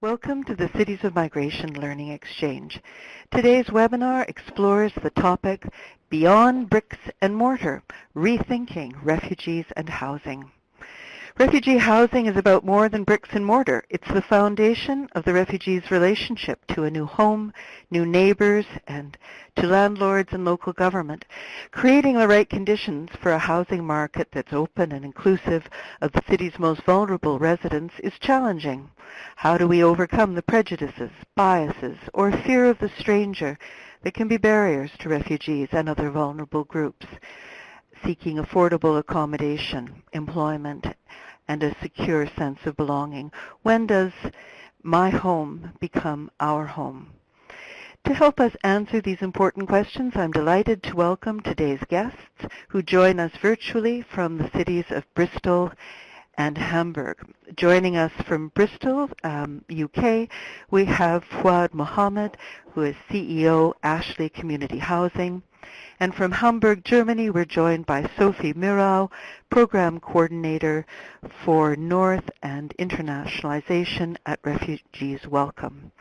Welcome to the Cities of Migration Learning Exchange. Today's webinar explores the topic Beyond Bricks and Mortar, Rethinking Refugees and Housing. Refugee housing is about more than bricks and mortar. It's the foundation of the refugee's relationship to a new home, new neighbors, and to landlords and local government. Creating the right conditions for a housing market that's open and inclusive of the city's most vulnerable residents is challenging. How do we overcome the prejudices, biases, or fear of the stranger that can be barriers to refugees and other vulnerable groups seeking affordable accommodation, employment, and a secure sense of belonging? When does my home become our home? To help us answer these important questions, I'm delighted to welcome today's guests who join us virtually from the cities of Bristol and Hamburg. Joining us from Bristol, UK, we have Fouad Mohammed, who is CEO, Ashley Community Housing. And from Hamburg, Germany, we're joined by Sophie Mirau, Program Coordinator for North and Internationalization at Refugees Welcome.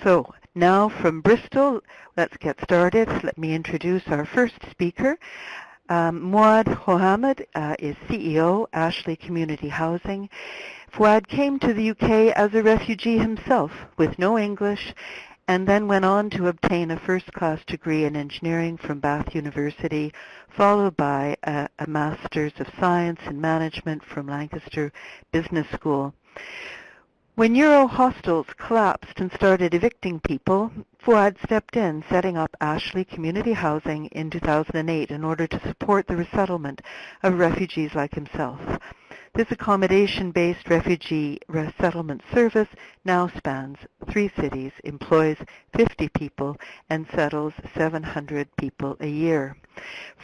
So now from Bristol, let's get started. Let me introduce our first speaker. Fouad Mohammed is CEO, Ashley Community Housing. Fouad came to the UK as a refugee himself with no English, and then went on to obtain a first-class degree in engineering from Bath University, followed by a Master's of Science in Management from Lancaster Business School. When Euro hostels collapsed and started evicting people, Fouad stepped in, setting up Ashley Community Housing in 2008 in order to support the resettlement of refugees like himself. This accommodation-based refugee resettlement service now spans 3 cities, employs 50 people, and settles 700 people a year.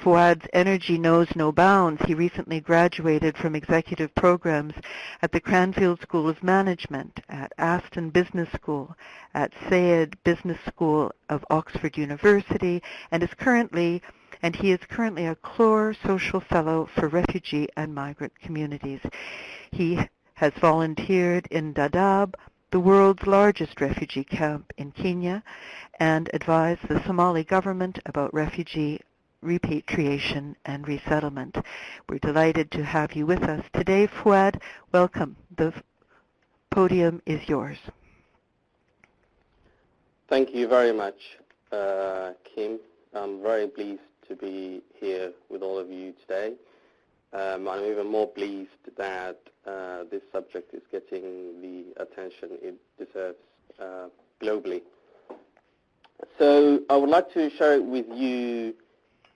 Fouad's energy knows no bounds. He recently graduated from executive programs at the Cranfield School of Management, at Aston Business School, at Sayed Business School of Oxford University, and he is currently a CLOR Social Fellow for Refugee and Migrant Communities. He has volunteered in Dadaab, the world's largest refugee camp in Kenya, and advised the Somali government about refugee repatriation and resettlement. We're delighted to have you with us today. Fouad, welcome. The podium is yours. Thank you very much, Kim. I'm very pleased to be here with all of you today. I'm even more pleased that this subject is getting the attention it deserves globally. So I would like to share with you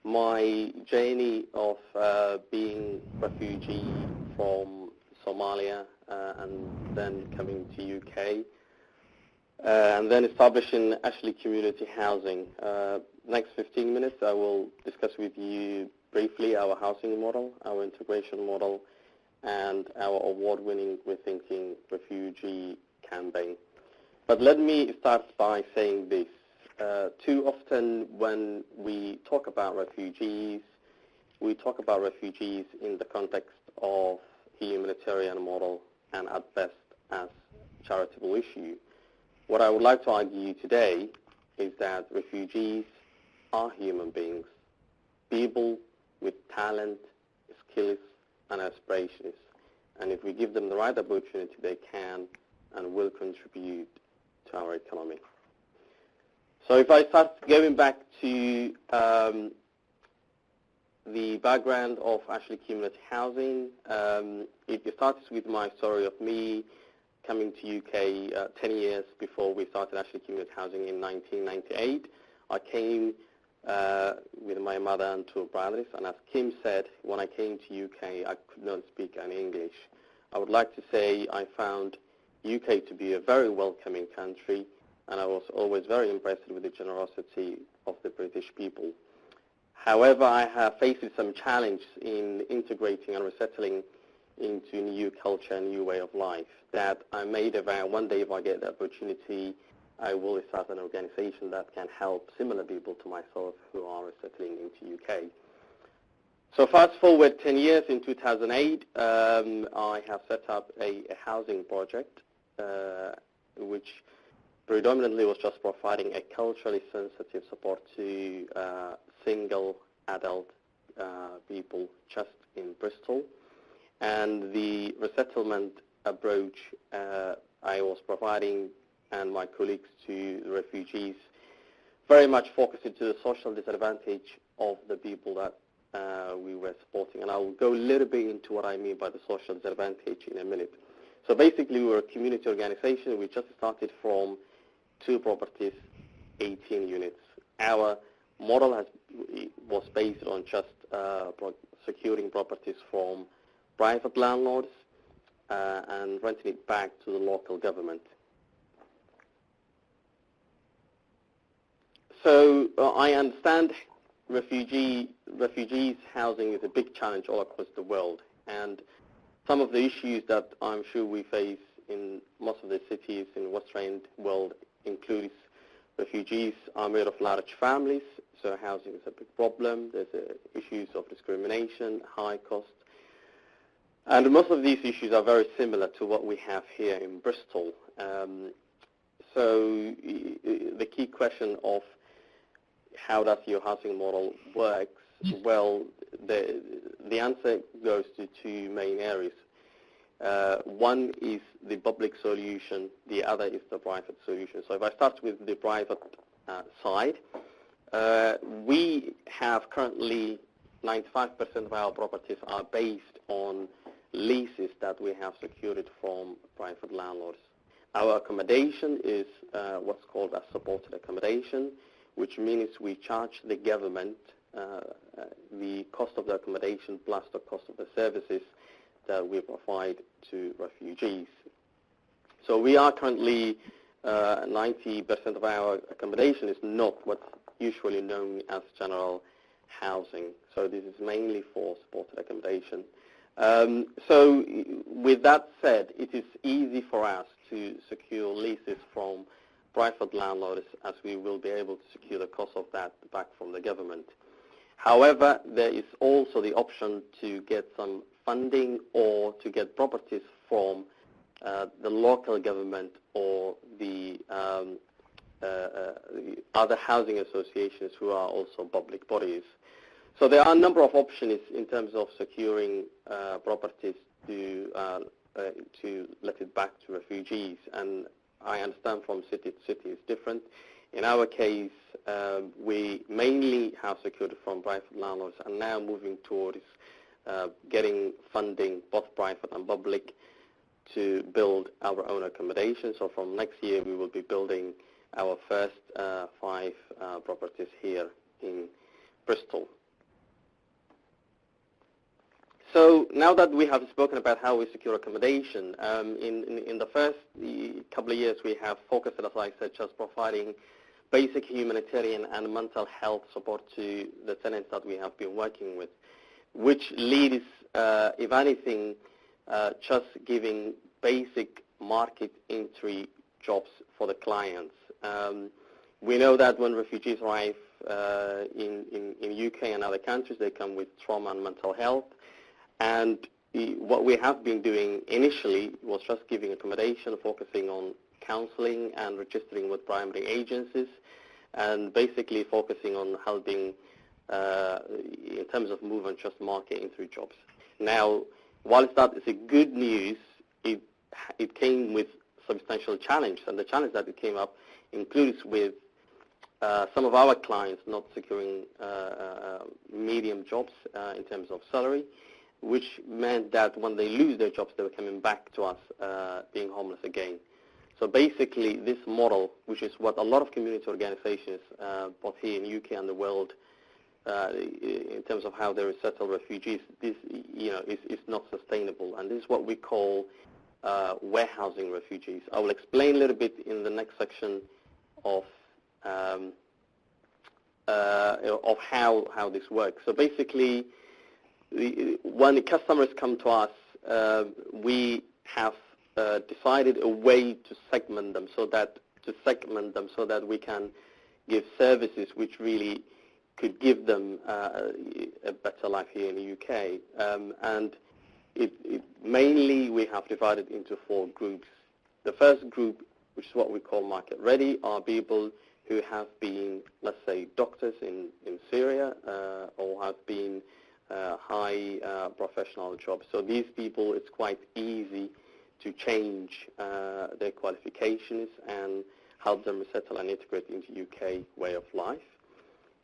my journey of being a refugee from Somalia and then coming to UK. And then establishing Ashley Community Housing. Next 15 minutes, I will discuss with you briefly our housing model, our integration model, and our award-winning Rethinking Refugee campaign. But let me start by saying this. Too often when we talk about refugees, we talk about refugees in the context of humanitarian model and at best as charitable issue. What I would like to argue today is that refugees are human beings, people with talent, skills, and aspirations. And if we give them the right opportunity, they can and will contribute to our economy. So if I start going back to the background of Ashley Community Housing, it starts with my story of me coming to UK 10 years before we started Ashley Community Housing in 1998. I came with my mother and 2 brothers, and as Kim said, when I came to UK, I could not speak any English. I would like to say I found UK to be a very welcoming country, and I was always very impressed with the generosity of the British people. However, I have faced some challenge in integrating and resettling into new culture and new way of life, that I made a vow one day if I get the opportunity, I will start an organization that can help similar people to myself who are resettling into UK. So fast forward 10 years, in 2008, I have set up a housing project which predominantly was just providing a culturally sensitive support to single adult people just in Bristol. And the resettlement approach I was providing and my colleagues to the refugees very much focused into the social disadvantage of the people that we were supporting. And I will go a little bit into what I mean by the social disadvantage in a minute. So basically, we were a community organization. We just started from 2 properties, 18 units. Our model was based on just securing properties from private landlords and renting it back to the local government. So I understand refugees housing is a big challenge all across the world, and some of the issues that I'm sure we face in most of the cities in the Western world includes refugees are made of large families, so housing is a big problem. There's issues of discrimination, high cost, and most of these issues are very similar to what we have here in Bristol. So the key question of how does your housing model work? Well, the answer goes to 2 main areas. One is the public solution, the other is the private solution. So if I start with the private side, we have currently 95% of our properties are based on leases that we have secured from private landlords. Our accommodation is what's called a supported accommodation, which means we charge the government the cost of the accommodation plus the cost of the services that we provide to refugees. So we are currently 90% of our accommodation is not what's usually known as general housing. So this is mainly for supported accommodation. So with that said, it is easy for us to secure leases from private landlords, as we will be able to secure the cost of that back from the government. However, there is also the option to get some funding or to get properties from the local government or the other housing associations who are also public bodies. So there are a number of options in terms of securing properties to let it back to refugees, and I understand from city to city is different. In our case, we mainly have secured from private landlords and now moving towards getting funding, both private and public, to build our own accommodation. So from next year, we will be building our first 5 properties here in Bristol. So now that we have spoken about how we secure accommodation, in the first couple of years we have focused, as I said, just providing basic humanitarian and mental health support to the tenants that we have been working with, which leads, if anything, just giving basic market entry jobs for the clients. We know that when refugees arrive in UK and other countries, they come with trauma and mental health. And what we have been doing initially was just giving accommodation, focusing on counseling and registering with primary agencies, and basically focusing on helping in terms of move and just market entry jobs. Now, whilst that is a good news, it came with substantial challenge, and the challenge that it came up includes with some of our clients not securing medium jobs in terms of salary, which meant that when they lose their jobs, they were coming back to us being homeless again. So basically, this model, which is what a lot of community organizations, both here in UK and the world, in terms of how they resettle refugees, this is not sustainable, and this is what we call warehousing refugees. I will explain a little bit in the next section of how this works. So basically, when the customers come to us, we have decided a way to segment them so that we can give services which really could give them a better life here in the UK. And mainly we have divided into 4 groups. The first group which is what we call market ready, are people who have been, let's say, doctors in Syria or have been high professional jobs. So these people, it's quite easy to change their qualifications and help them resettle and integrate into UK way of life.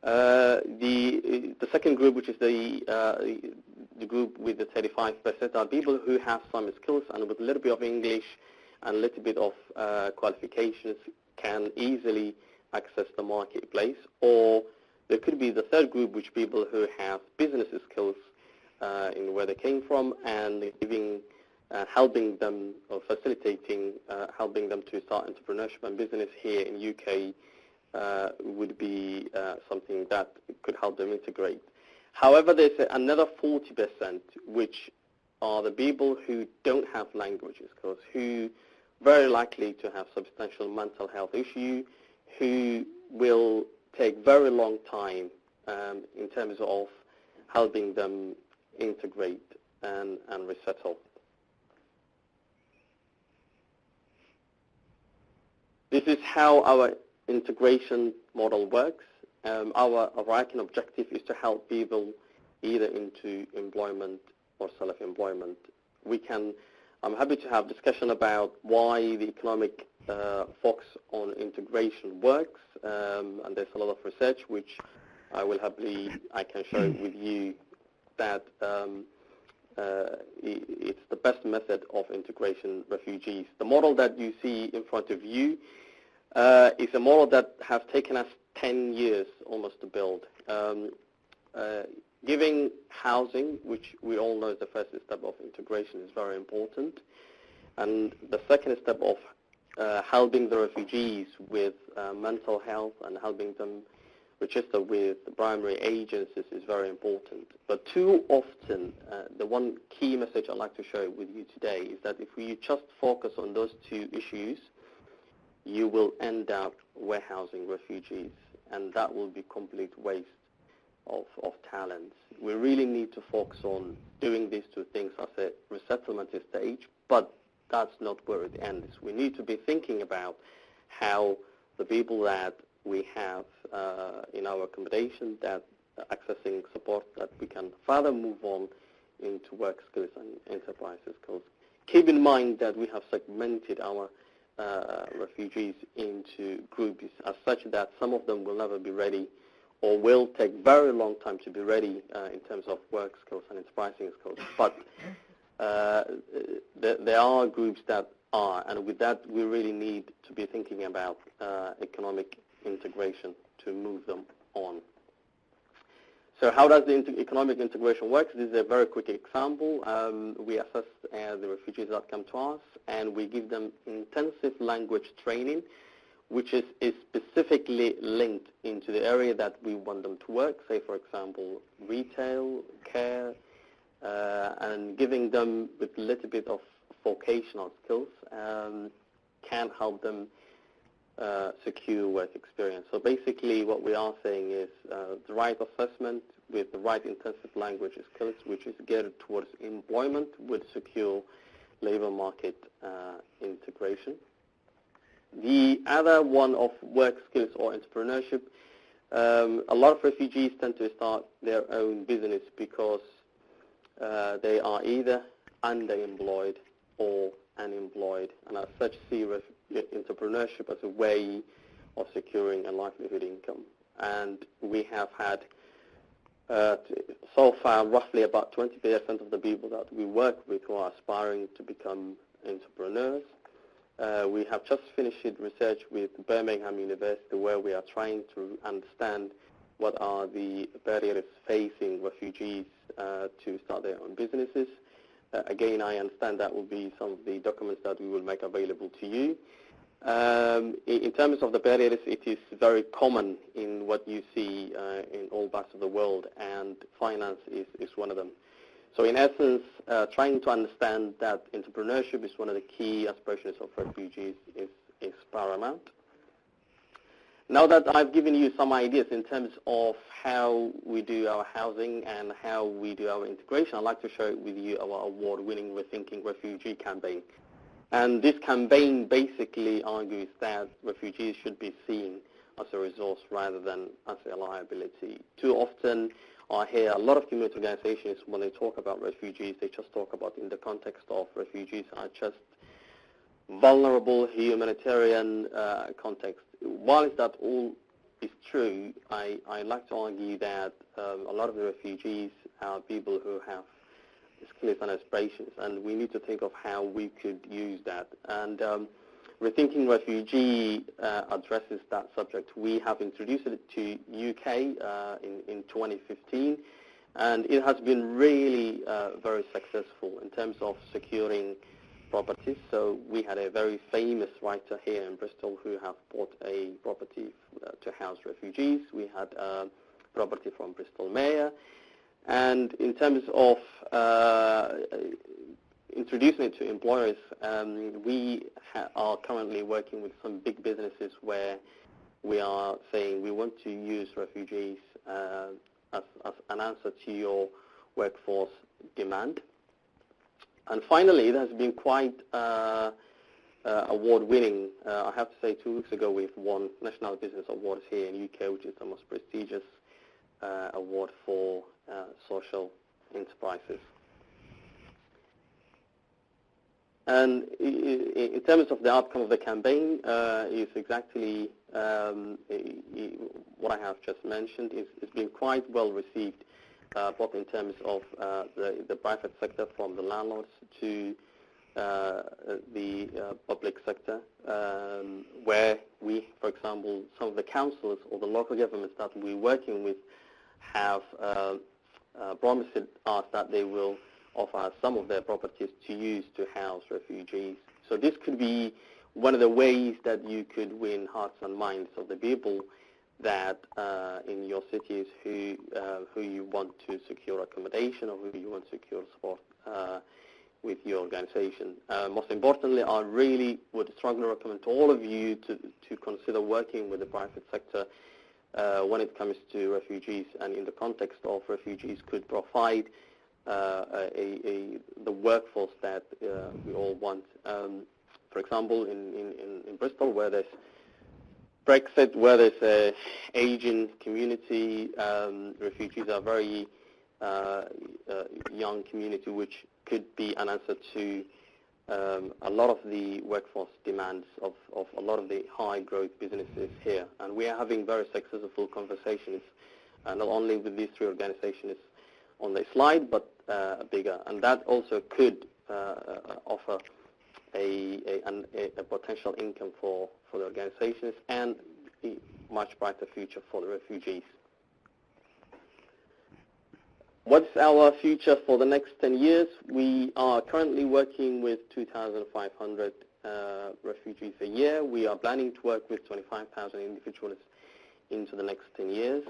The second group, which is the group with the 35%, are people who have some skills and with a little bit of English and a little bit of qualifications can easily access the marketplace. Or there could be the third group, which people who have business skills in where they came from and helping them or facilitating, helping them to start entrepreneurship and business here in UK would be something that could help them integrate. However, there's another 40%, which are the people who don't have language skills, who very likely to have substantial mental health issue, who will take very long time in terms of helping them integrate and resettle. This is how our integration model works. Our overarching objective is to help people either into employment or self-employment. I'm happy to have discussion about why the economic focus on integration works, and there's a lot of research which I can share with you that it's the best method of integration refugees. The model that you see in front of you is a model that has taken us 10 years almost to build. Giving housing, which we all know is the first step of integration, is very important. And the second step of helping the refugees with mental health and helping them register with the primary agencies is very important. But too often, the one key message I'd like to share with you today is that if you just focus on those two issues, you will end up warehousing refugees, and that will be complete waste of talents. We really need to focus on doing these two things as a resettlement stage, but that's not where it ends. We need to be thinking about how the people that we have in our accommodation that accessing support, that we can further move on into work skills and enterprise skills. Keep in mind that we have segmented our refugees into groups as such that some of them will never be ready or will take very long time to be ready in terms of work skills and enterprising skills. But there are groups that are, and with that we really need to be thinking about economic integration to move them on. So how does the economic integration work? This is a very quick example. We assess the refugees that come to us, and we give them intensive language training, which is specifically linked into the area that we want them to work, say, for example, retail, care, and giving them with a little bit of vocational skills can help them secure work experience. So basically what we are saying is the right assessment with the right intensive language skills, which is geared towards employment, would secure labor market integration. The other one of work skills or entrepreneurship, a lot of refugees tend to start their own business because they are either underemployed or unemployed, and as such see entrepreneurship as a way of securing a livelihood income. And we have had so far roughly about 20% of the people that we work with who are aspiring to become entrepreneurs. We have just finished research with Birmingham University where we are trying to understand what are the barriers facing refugees to start their own businesses. Again, I understand that will be some of the documents that we will make available to you. In terms of the barriers, it is very common in what you see in all parts of the world, and finance is one of them. So in essence, trying to understand that entrepreneurship is one of the key aspirations of refugees is paramount. Now that I've given you some ideas in terms of how we do our housing and how we do our integration, I'd like to share with you our award-winning Rethinking Refugee campaign. And this campaign basically argues that refugees should be seen as a resource rather than as a liability. Too often I hear a lot of community organizations, when they talk about refugees, they just talk about in the context of refugees are just vulnerable humanitarian context. While that all is true, I like to argue that a lot of the refugees are people who have skills and aspirations, and we need to think of how we could use that. And Rethinking Refugee addresses that subject. We have introduced it to UK in 2015, and it has been really very successful in terms of securing properties. So we had a very famous writer here in Bristol who have bought a property to house refugees. We had property from Bristol Mayor. And in terms of introducing it to employers, we are currently working with some big businesses where we are saying we want to use refugees as an answer to your workforce demand. And finally, it has been quite award-winning. I have to say 2 weeks ago we've won National Business Awards here in UK, which is the most prestigious award for social enterprises. And in terms of the outcome of the campaign, is exactly what I have just mentioned. It's been quite well received, both in terms of the private sector, from the landlords to the public sector, where we, for example, some of the councils or the local governments that we're working with have promised us that they will offer some of their properties to use to house refugees. So this could be one of the ways that you could win hearts and minds of the people that in your cities who you want to secure accommodation or who you want to secure support with your organization. Most importantly, I really would strongly recommend to all of you to consider working with the private sector when it comes to refugees, and in the context of refugees could provide the workforce that we all want. For example, in Bristol, where there's Brexit, where there's an aging community, refugees are a very young community, which could be an answer to a lot of the workforce demands of a lot of the high-growth businesses here. And we are having very successful conversations, not only with these three organizations on the slide, but bigger. And that also could offer a potential income for the organizations and a much brighter future for the refugees. What's our future for the next 10 years? We are currently working with 2,500 refugees a year. We are planning to work with 25,000 individuals into the next 10 years.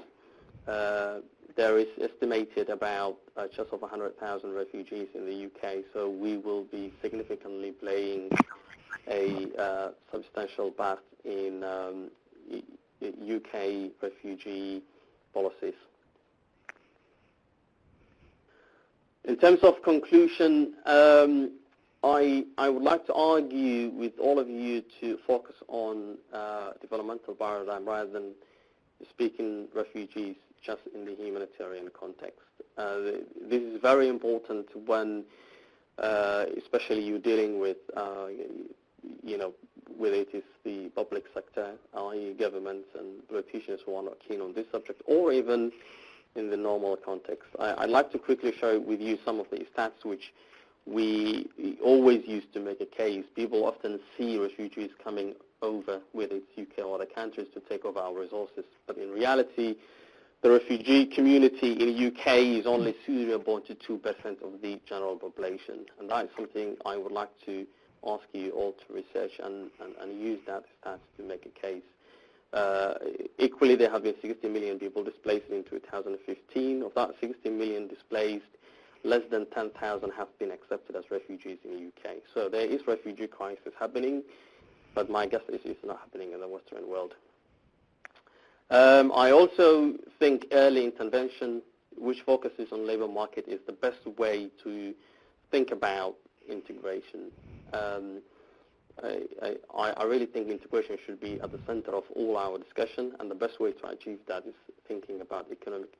There is estimated about just over 100,000 refugees in the UK, so we will be significantly playing a substantial part in UK refugee policies. In terms of conclusion, I would like to argue with all of you to focus on developmental paradigm rather than speaking refugees just in the humanitarian context. This is very important when, especially you're dealing with, whether it is the public sector, i.e. governments and politicians who are not keen on this subject, or even in the normal context. I'd like to quickly share with you some of the stats which we always use to make a case. People often see refugees coming over, whether it's UK or other countries, to take over our resources. But in reality, the refugee community in the UK is only suitable to 2% of the general population. And that is something I would like to ask you all to research and use that stats to make a case. Equally, there have been 60 million people displaced in 2015. Of that 60 million displaced, less than 10,000 have been accepted as refugees in the UK. So there is refugee crisis happening, but my guess is it's not happening in the Western world. I also think early intervention, which focuses on labour market, is the best way to think about integration. I really think integration should be at the center of all our discussion, and the best way to achieve that is thinking about economic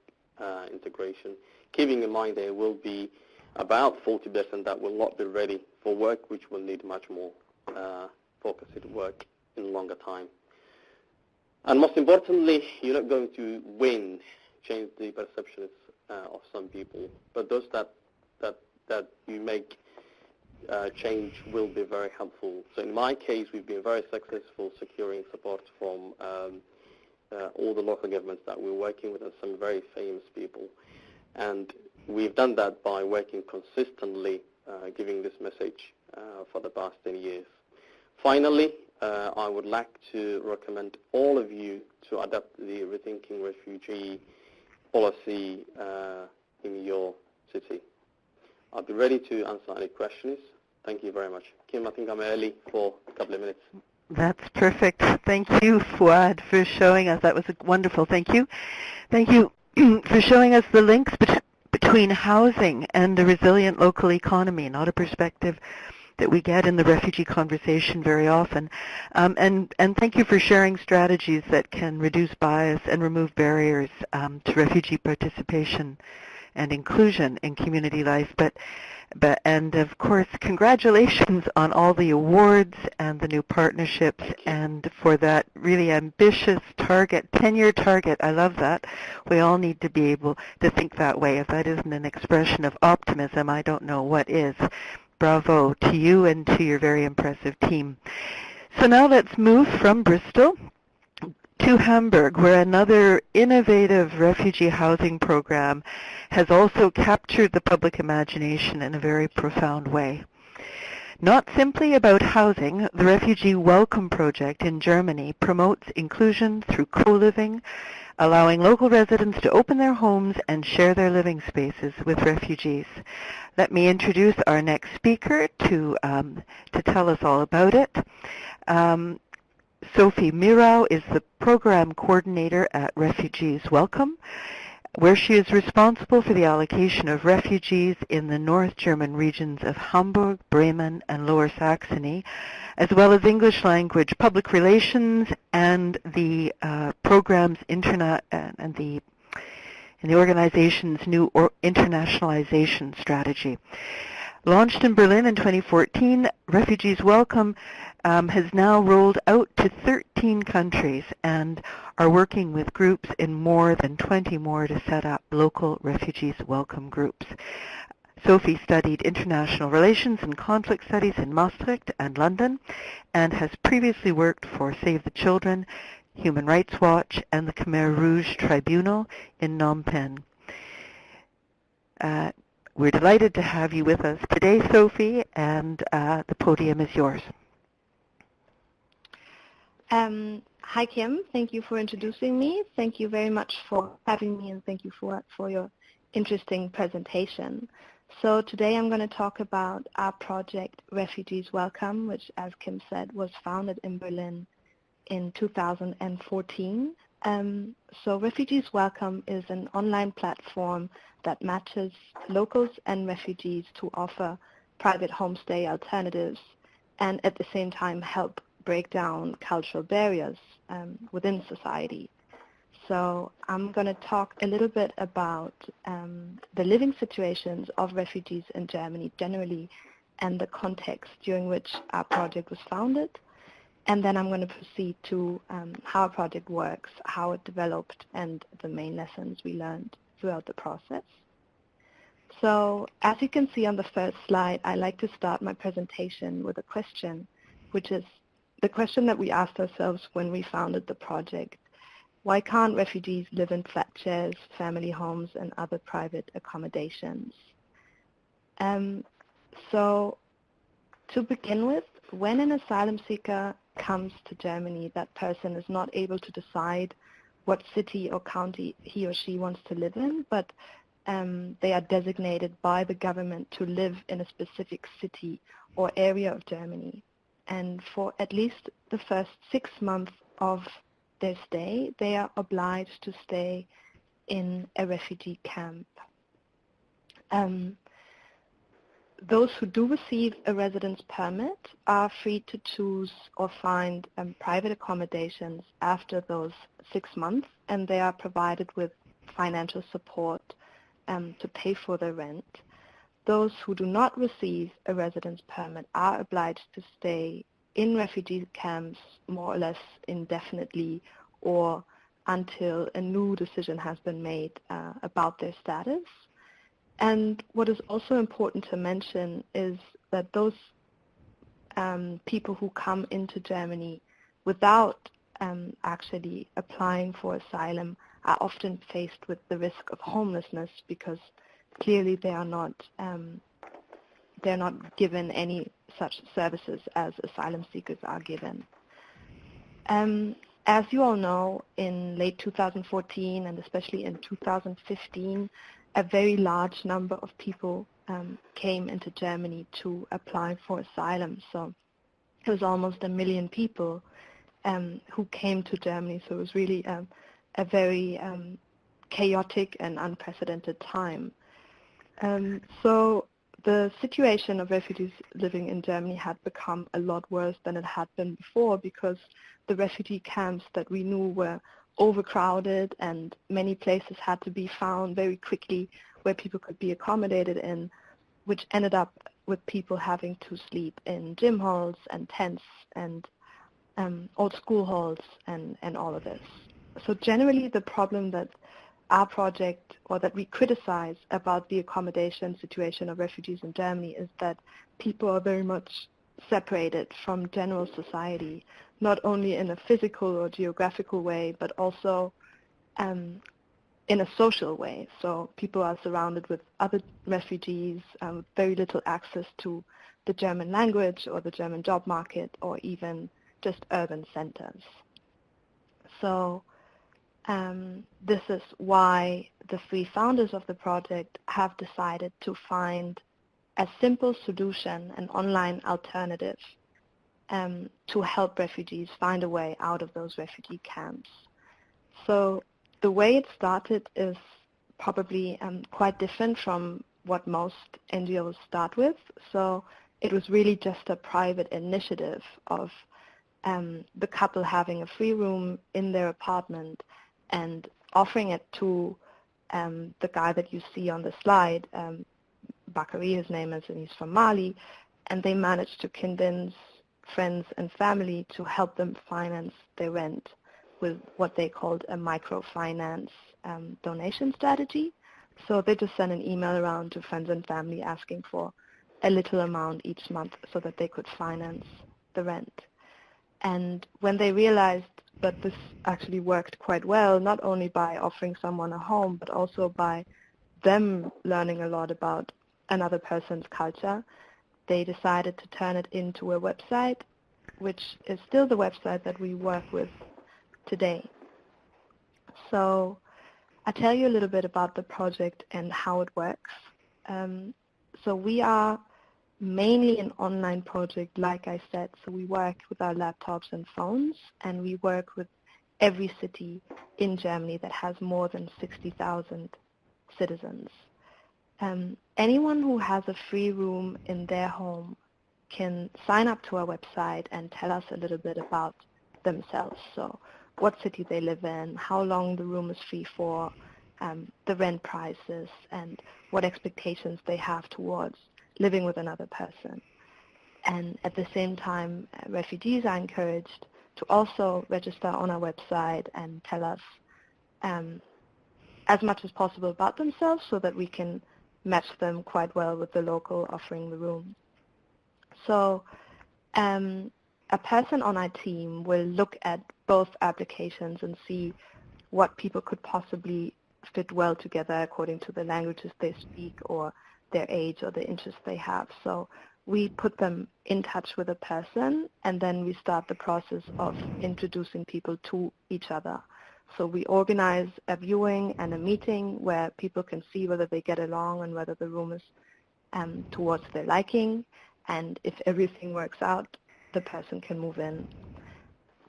integration, keeping in mind there will be about 40% that will not be ready for work, which will need much more focused work in longer time. And most importantly, you're not going to change the perceptions of some people, but those that you make change will be very helpful. So in my case, we've been very successful securing support from all the local governments that we're working with and some very famous people. And we've done that by working consistently, giving this message for the past 10 years. Finally, I would like to recommend all of you to adopt the Rethinking Refugee policy in your city. I'll be ready to answer any questions. Thank you very much. Kim, I think I'm early for a couple of minutes. That's perfect. Thank you, Fouad, for showing us. That was wonderful. Thank you. Thank you for showing us the links between housing and the resilient local economy, not a perspective that we get in the refugee conversation very often. And thank you for sharing strategies that can reduce bias and remove barriers to refugee participation and inclusion in community life. And of course, congratulations on all the awards and the new partnerships, and for that really ambitious target, 10-year target. I love that. We all need to be able to think that way. If that isn't an expression of optimism, I don't know what is. Bravo to you and to your very impressive team. So now let's move from Bristol to Hamburg, where another innovative refugee housing program has also captured the public imagination in a very profound way. Not simply about housing, the Refugee Welcome Project in Germany promotes inclusion through co-living, allowing local residents to open their homes and share their living spaces with refugees. Let me introduce our next speaker to tell us all about it. Sophie Mirau is the program coordinator at Refugees Welcome, where she is responsible for the allocation of refugees in the North German regions of Hamburg, Bremen, and Lower Saxony, as well as English language public relations and the program's and the organization's new internationalization strategy. Launched in Berlin in 2014, Refugees Welcome has now rolled out to 13 countries and are working with groups in more than 20 more to set up local Refugees Welcome groups. Sophie studied international relations and conflict studies in Maastricht and London and has previously worked for Save the Children, Human Rights Watch, and the Khmer Rouge Tribunal in Phnom Penh. We're delighted to have you with us today, Sophie, and the podium is yours. Hi, Kim. Thank you for introducing me. Thank you very much for having me, and thank you for your interesting presentation. So today I'm going to talk about our project, Refugees Welcome, which, as Kim said, was founded in Berlin in 2014. So Refugees Welcome is an online platform that matches locals and refugees to offer private homestay alternatives and at the same time help break down cultural barriers within society. So I'm going to talk a little bit about the living situations of refugees in Germany generally and the context during which our project was founded. And then I'm going to proceed to how our project works, how it developed, and the main lessons we learned throughout the process. So as you can see on the first slide, I like to start my presentation with a question, which is the question that we asked ourselves when we founded the project. Why can't refugees live in flat chairs, family homes, and other private accommodations? So to begin with, when an asylum seeker comes to Germany, that person is not able to decide what city or county he or she wants to live in, but they are designated by the government to live in a specific city or area of Germany. And for at least the first 6 months of their stay, they are obliged to stay in a refugee camp. those who do receive a residence permit are free to choose or find private accommodations after those 6 months, and they are provided with financial support to pay for their rent. Those who do not receive a residence permit are obliged to stay in refugee camps more or less indefinitely or until a new decision has been made about their status. And what is also important to mention is that those people who come into Germany without actually applying for asylum are often faced with the risk of homelessness because clearly they are not they're not given any such services as asylum seekers are given. As you all know, in late 2014 and especially in 2015, a very large number of people came into Germany to apply for asylum. So it was almost 1 million people who came to Germany. So it was really a very chaotic and unprecedented time. So the situation of refugees living in Germany had become a lot worse than it had been before because the refugee camps that we knew were overcrowded and many places had to be found very quickly where people could be accommodated in, which ended up with people having to sleep in gym halls and tents and old school halls and all of this. So generally the problem that our project, or that we criticize about the accommodation situation of refugees in Germany, is that people are very much separated from general society, not only in a physical or geographical way, but also in a social way. So people are surrounded with other refugees, with very little access to the German language or the German job market or even just urban centers. So this is why the three founders of the project have decided to find a simple solution, an online alternative, to help refugees find a way out of those refugee camps. So the way it started is probably quite different from what most NGOs start with. So it was really just a private initiative of the couple having a free room in their apartment and offering it to the guy that you see on the slide, Bakary, his name is, and he's from Mali, and they managed to convince friends and family to help them finance their rent with what they called a microfinance donation strategy. So they just sent an email around to friends and family asking for a little amount each month so that they could finance the rent. And when they realized that this actually worked quite well, not only by offering someone a home, but also by them learning a lot about another person's culture, they decided to turn it into a website, which is still the website that we work with today. So I'll tell you a little bit about the project and how it works. So we are mainly an online project, like I said. So we work with our laptops and phones, and we work with every city in Germany that has more than 60,000 citizens. Anyone who has a free room in their home can sign up to our website and tell us a little bit about themselves. So what city they live in, how long the room is free for, the rent prices, and what expectations they have towards living with another person. And at the same time, refugees are encouraged to also register on our website and tell us as much as possible about themselves so that we can match them quite well with the local offering the room. So a person on our team will look at both applications and see what people could possibly fit well together according to the languages they speak or their age or the interests they have. So we put them in touch with a person, and then we start the process of introducing people to each other. So we organize a viewing and a meeting where people can see whether they get along and whether the room is towards their liking. And if everything works out, the person can move in.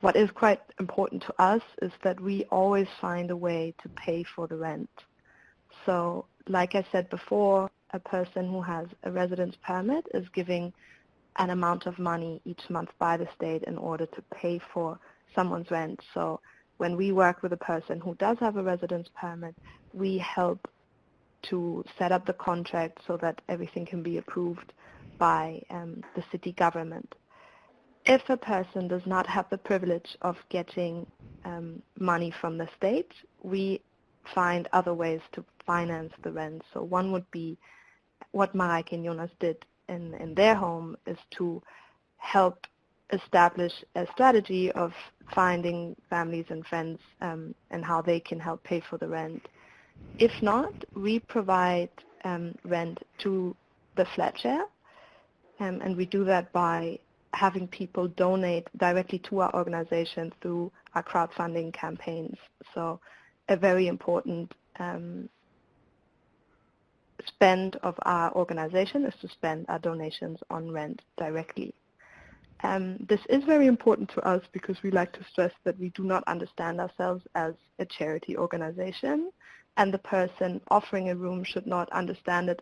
What is quite important to us is that we always find a way to pay for the rent. So like I said before, a person who has a residence permit is giving an amount of money each month by the state in order to pay for someone's rent. So when we work with a person who does have a residence permit, we help to set up the contract so that everything can be approved by the city government. If a person does not have the privilege of getting money from the state, we find other ways to finance the rent. So one would be what Mareike and Jonas did in their home, is to help establish a strategy of finding families and friends and how they can help pay for the rent. If not, we provide rent to the flat share, and we do that by having people donate directly to our organization through our crowdfunding campaigns. So a very important spend of our organization is to spend our donations on rent directly. This is very important to us because we like to stress that we do not understand ourselves as a charity organization, and the person offering a room should not understand it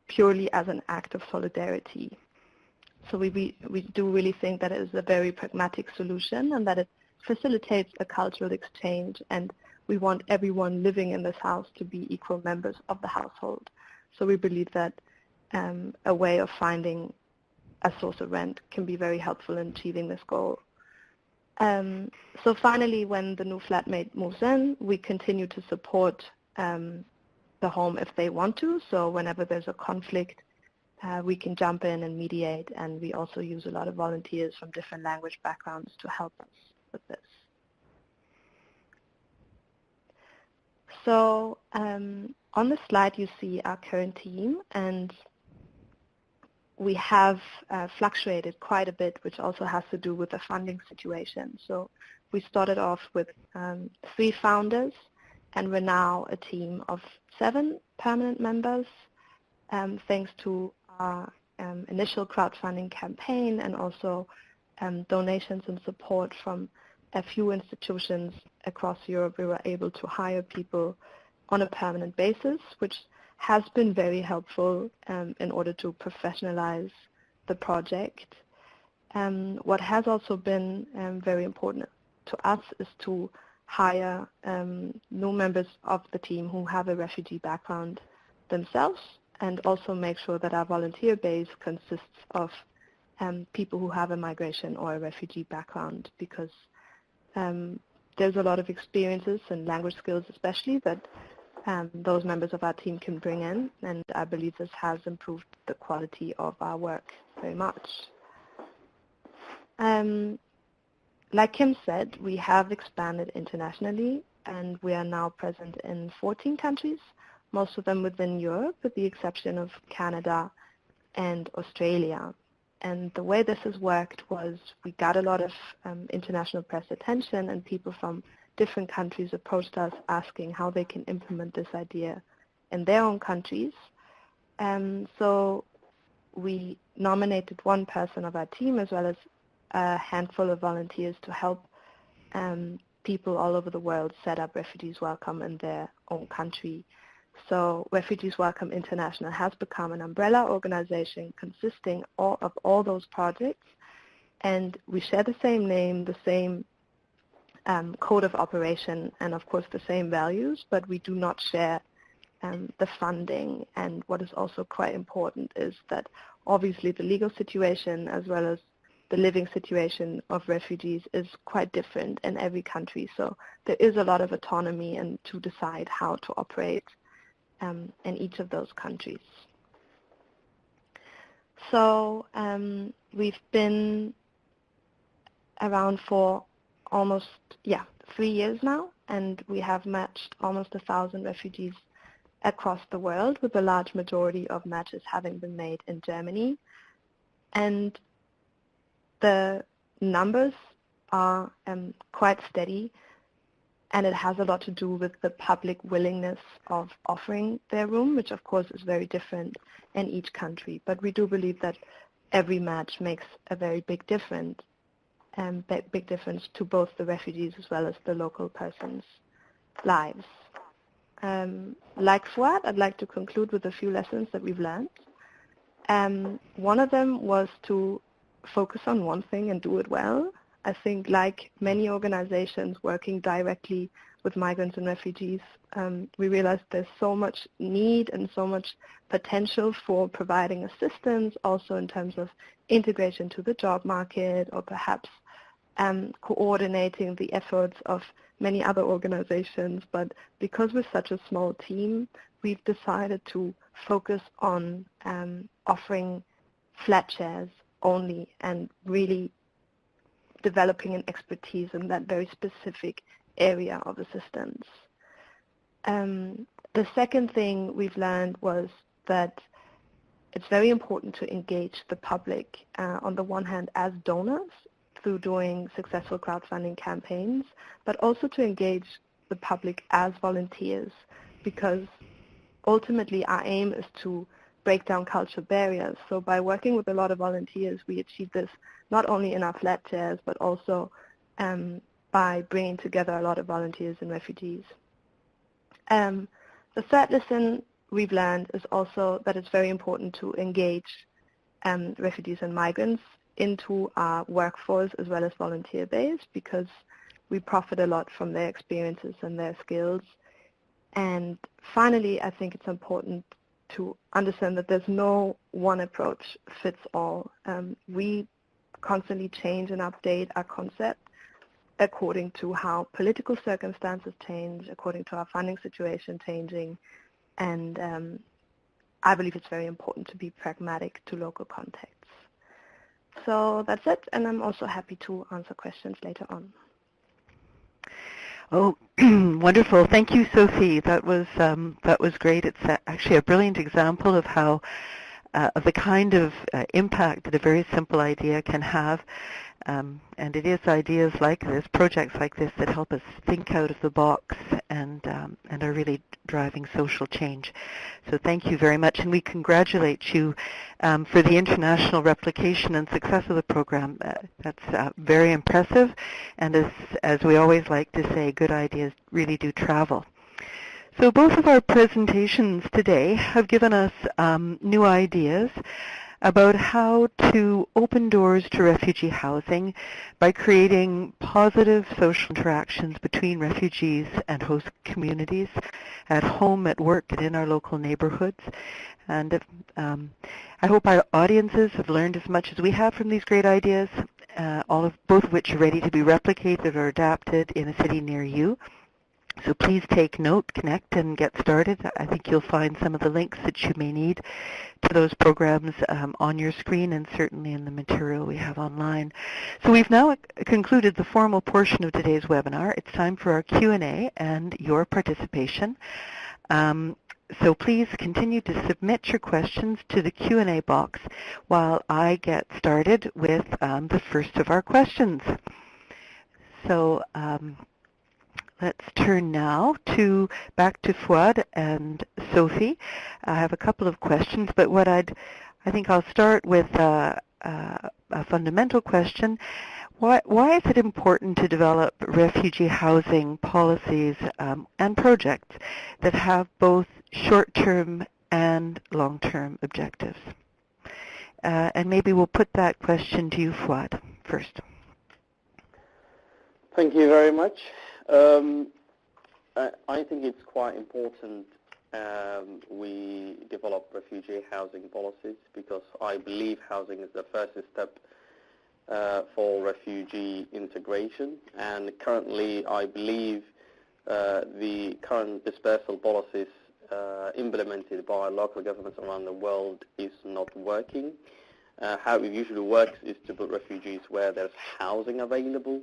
purely as an act of solidarity. So we do really think that it is a very pragmatic solution and that it facilitates a cultural exchange, and we want everyone living in this house to be equal members of the household. So we believe that a way of finding a source of rent can be very helpful in achieving this goal. So finally, when the new flatmate moves in, we continue to support the home if they want to. So whenever there's a conflict, we can jump in and mediate, and we also use a lot of volunteers from different language backgrounds to help us with this. So on the slide you see our current team, and we have fluctuated quite a bit, which also has to do with the funding situation. So we started off with 3 founders, and we're now a team of 7 permanent members, thanks to our initial crowdfunding campaign and also donations and support from a few institutions across Europe. We were able to hire people on a permanent basis, which has been very helpful in order to professionalize the project. What has also been very important to us is to hire new members of the team who have a refugee background themselves, and also make sure that our volunteer base consists of people who have a migration or a refugee background, because there's a lot of experiences and language skills especially that those members of our team can bring in, and I believe this has improved the quality of our work very much. Like Kim said, we have expanded internationally, and we are now present in 14 countries, most of them within Europe, with the exception of Canada and Australia. And the way this has worked was we got a lot of international press attention, and people from different countries approached us asking how they can implement this idea in their own countries. So we nominated one person of our team as well as a handful of volunteers to help people all over the world set up Refugees Welcome in their own country. So Refugees Welcome International has become an umbrella organization consisting of all those projects, and we share the same name, the same code of operation, and of course the same values, but we do not share the funding. And what is also quite important is that obviously the legal situation as well as the living situation of refugees is quite different in every country. So there is a lot of autonomy and to decide how to operate in each of those countries. So we've been around for almost 3 years now, and we have matched almost 1,000 refugees across the world, with a large majority of matches having been made in Germany. And the numbers are quite steady, and it has a lot to do with the public willingness of offering their room, which of course is very different in each country. But we do believe that every match makes a very big difference to both the refugees as well as the local persons' lives. Like Fuad, I'd like to conclude with a few lessons that we've learned. One of them was to focus on one thing and do it well. I think like many organizations working directly with migrants and refugees, we realized there's so much need and so much potential for providing assistance, also in terms of integration to the job market, or perhaps coordinating the efforts of many other organizations. But because we're such a small team, we've decided to focus on offering flat shares only and really developing an expertise in that very specific area of assistance. The second thing we've learned was that it's very important to engage the public, on the one hand as donors through doing successful crowdfunding campaigns, but also to engage the public as volunteers, because ultimately our aim is to break down cultural barriers. So by working with a lot of volunteers, we achieve this not only in our flat shares, but also by bringing together a lot of volunteers and refugees. The third lesson we've learned is also that it's very important to engage refugees and migrants into our workforce as well as volunteer base, because we profit a lot from their experiences and their skills. And finally, I think it's important to understand that there's no one approach fits all. We constantly change and update our concept according to how political circumstances change, according to our funding situation changing, and I believe it's very important to be pragmatic to local contexts. So that's it, and I'm also happy to answer questions later on. Oh, wonderful! Thank you, Sophie. That was great. It's actually a brilliant example of how of the kind of impact that a very simple idea can have. And it is ideas like this, projects like this, that help us think out of the box and are really driving social change. So thank you very much, and we congratulate you for the international replication and success of the program. That's very impressive, and as we always like to say, good ideas really do travel. So both of our presentations today have given us new ideas about how to open doors to refugee housing by creating positive social interactions between refugees and host communities at home, at work, and in our local neighborhoods. And I hope our audiences have learned as much as we have from these great ideas, both of which are ready to be replicated or adapted in a city near you. So please take note, connect, and get started. I think you'll find some of the links that you may need to those programs on your screen, and certainly in the material we have online. So we've now concluded the formal portion of today's webinar. It's time for our Q&A and your participation. So please continue to submit your questions to the Q&A box while I get started with the first of our questions. So let's turn now back to Fuad and Sophie. I have a couple of questions, but I think I'll start with a fundamental question. Why is it important to develop refugee housing policies and projects that have both short-term and long-term objectives? And maybe we'll put that question to you, Fuad, first. Thank you very much. I think it's quite important we develop refugee housing policies, because I believe housing is the first step for refugee integration. And currently, I believe the current dispersal policies implemented by local governments around the world is not working. How it usually works is to put refugees where there's housing available.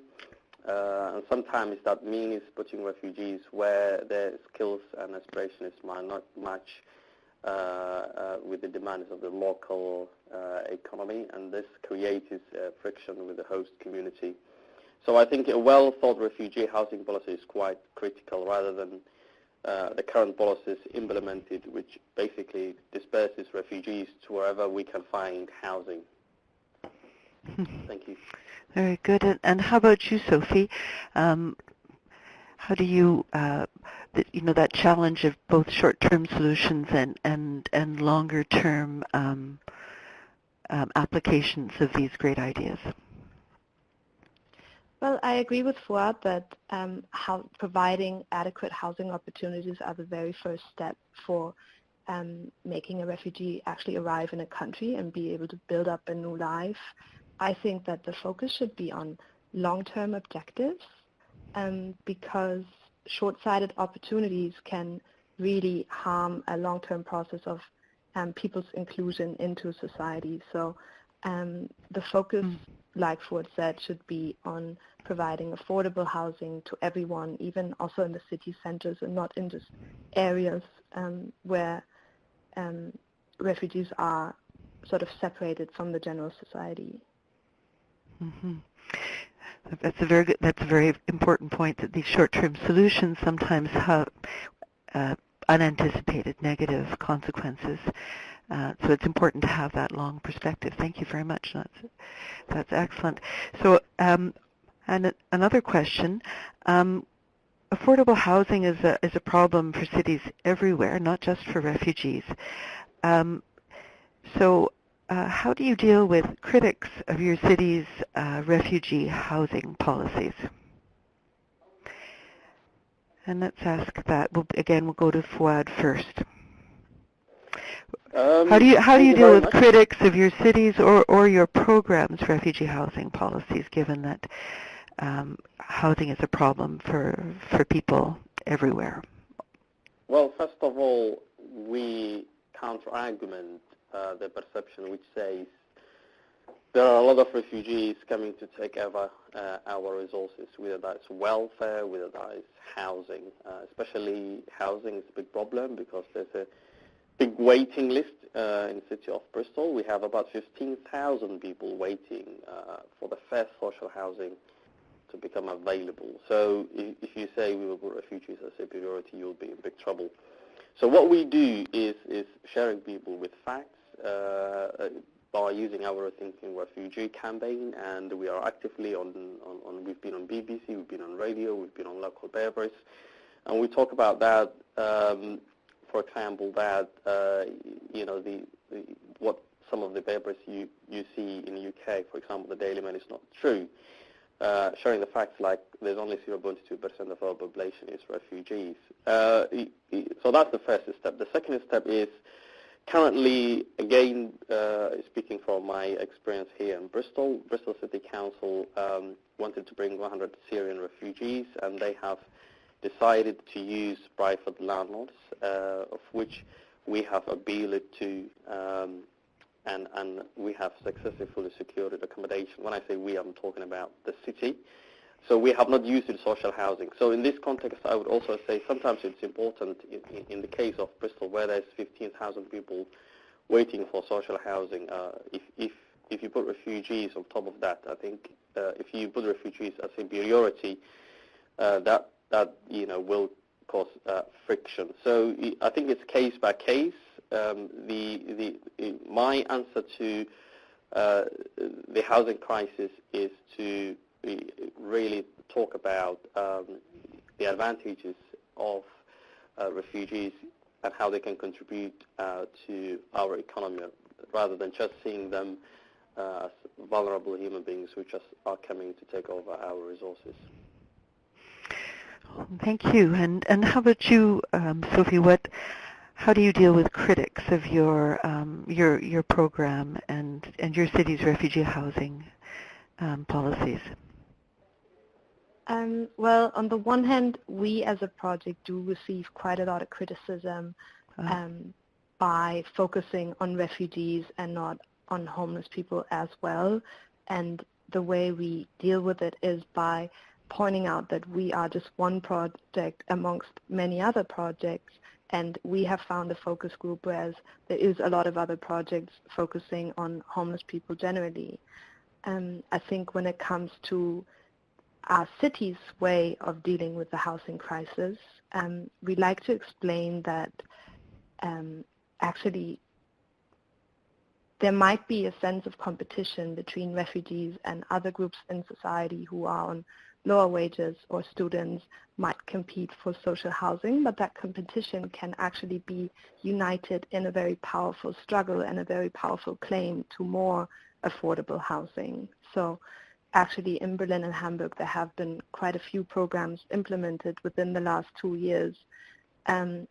And sometimes that means putting refugees where their skills and aspirations might not match with the demands of the local economy, and this creates friction with the host community. So I think a well-thought refugee housing policy is quite critical, rather than the current policies implemented, which basically disperses refugees to wherever we can find housing. Thank you. Very good. And how about you, Sophie? how do you, that challenge of both short-term solutions and longer-term applications of these great ideas? Well, I agree with Fuad that providing adequate housing opportunities are the very first step for making a refugee actually arrive in a country and be able to build up a new life. I think that the focus should be on long-term objectives because short-sighted opportunities can really harm a long-term process of people's inclusion into society. So the focus, like Ford said, should be on providing affordable housing to everyone, even also in the city centers and not in just areas where refugees are sort of separated from the general society. Mm-hmm. That's a very important point, that these short-term solutions sometimes have unanticipated negative consequences. So it's important to have that long perspective. Thank you very much. That's excellent. So, and another question. Affordable housing is a problem for cities everywhere, not just for refugees. How do you deal with critics of your city's refugee housing policies? And let's ask that. We'll go to Fuad first. How do you deal with critics of your cities or your program's refugee housing policies, given that housing is a problem for people everywhere? Well, first of all, we counter-argument the perception which says there are a lot of refugees coming to take over our resources, whether that's welfare, whether that is housing. Especially housing is a big problem because there's a big waiting list in the city of Bristol. We have about 15,000 people waiting for the first social housing to become available. So if you say we will put refugees as a priority, you'll be in big trouble. So what we do is sharing people with facts by using our Rethinking Refugee campaign, and we are actively we've been on BBC, we've been on radio, we've been on local papers, and we talk about that. For example, that what some of the papers you see in the UK, for example, the Daily Mail, is not true. Showing the facts like there's only 0.2% of our population is refugees. So that's the first step. The second step is currently, again, speaking from my experience here in Bristol City Council wanted to bring 100 Syrian refugees, and they have decided to use private landlords, of which we have appealed to, and we have successfully secured accommodation. When I say we, I'm talking about the city. So we have not used the social housing. So in this context, I would also say sometimes it's important in the case of Bristol, where there's 15,000 people waiting for social housing. If you put refugees on top of that, I think if you put refugees as a priority, that will cause friction. So I think it's case by case. My answer to the housing crisis is to really talk about the advantages of refugees and how they can contribute to our economy, rather than just seeing them as vulnerable human beings who just are coming to take over our resources. Thank you. And how about you, Sophie? How do you deal with critics of your program and your city's refugee housing policies? Well, on the one hand, we as a project do receive quite a lot of criticism by focusing on refugees and not on homeless people as well. And the way we deal with it is by pointing out that we are just one project amongst many other projects, and we have found a focus group, whereas there is a lot of other projects focusing on homeless people generally. I think when it comes to our city's way of dealing with the housing crisis, we like to explain that actually there might be a sense of competition between refugees and other groups in society who are on lower wages, or students might compete for social housing, but that competition can actually be united in a very powerful struggle and a very powerful claim to more affordable housing. So actually in Berlin and Hamburg there have been quite a few programs implemented within the last 2 years,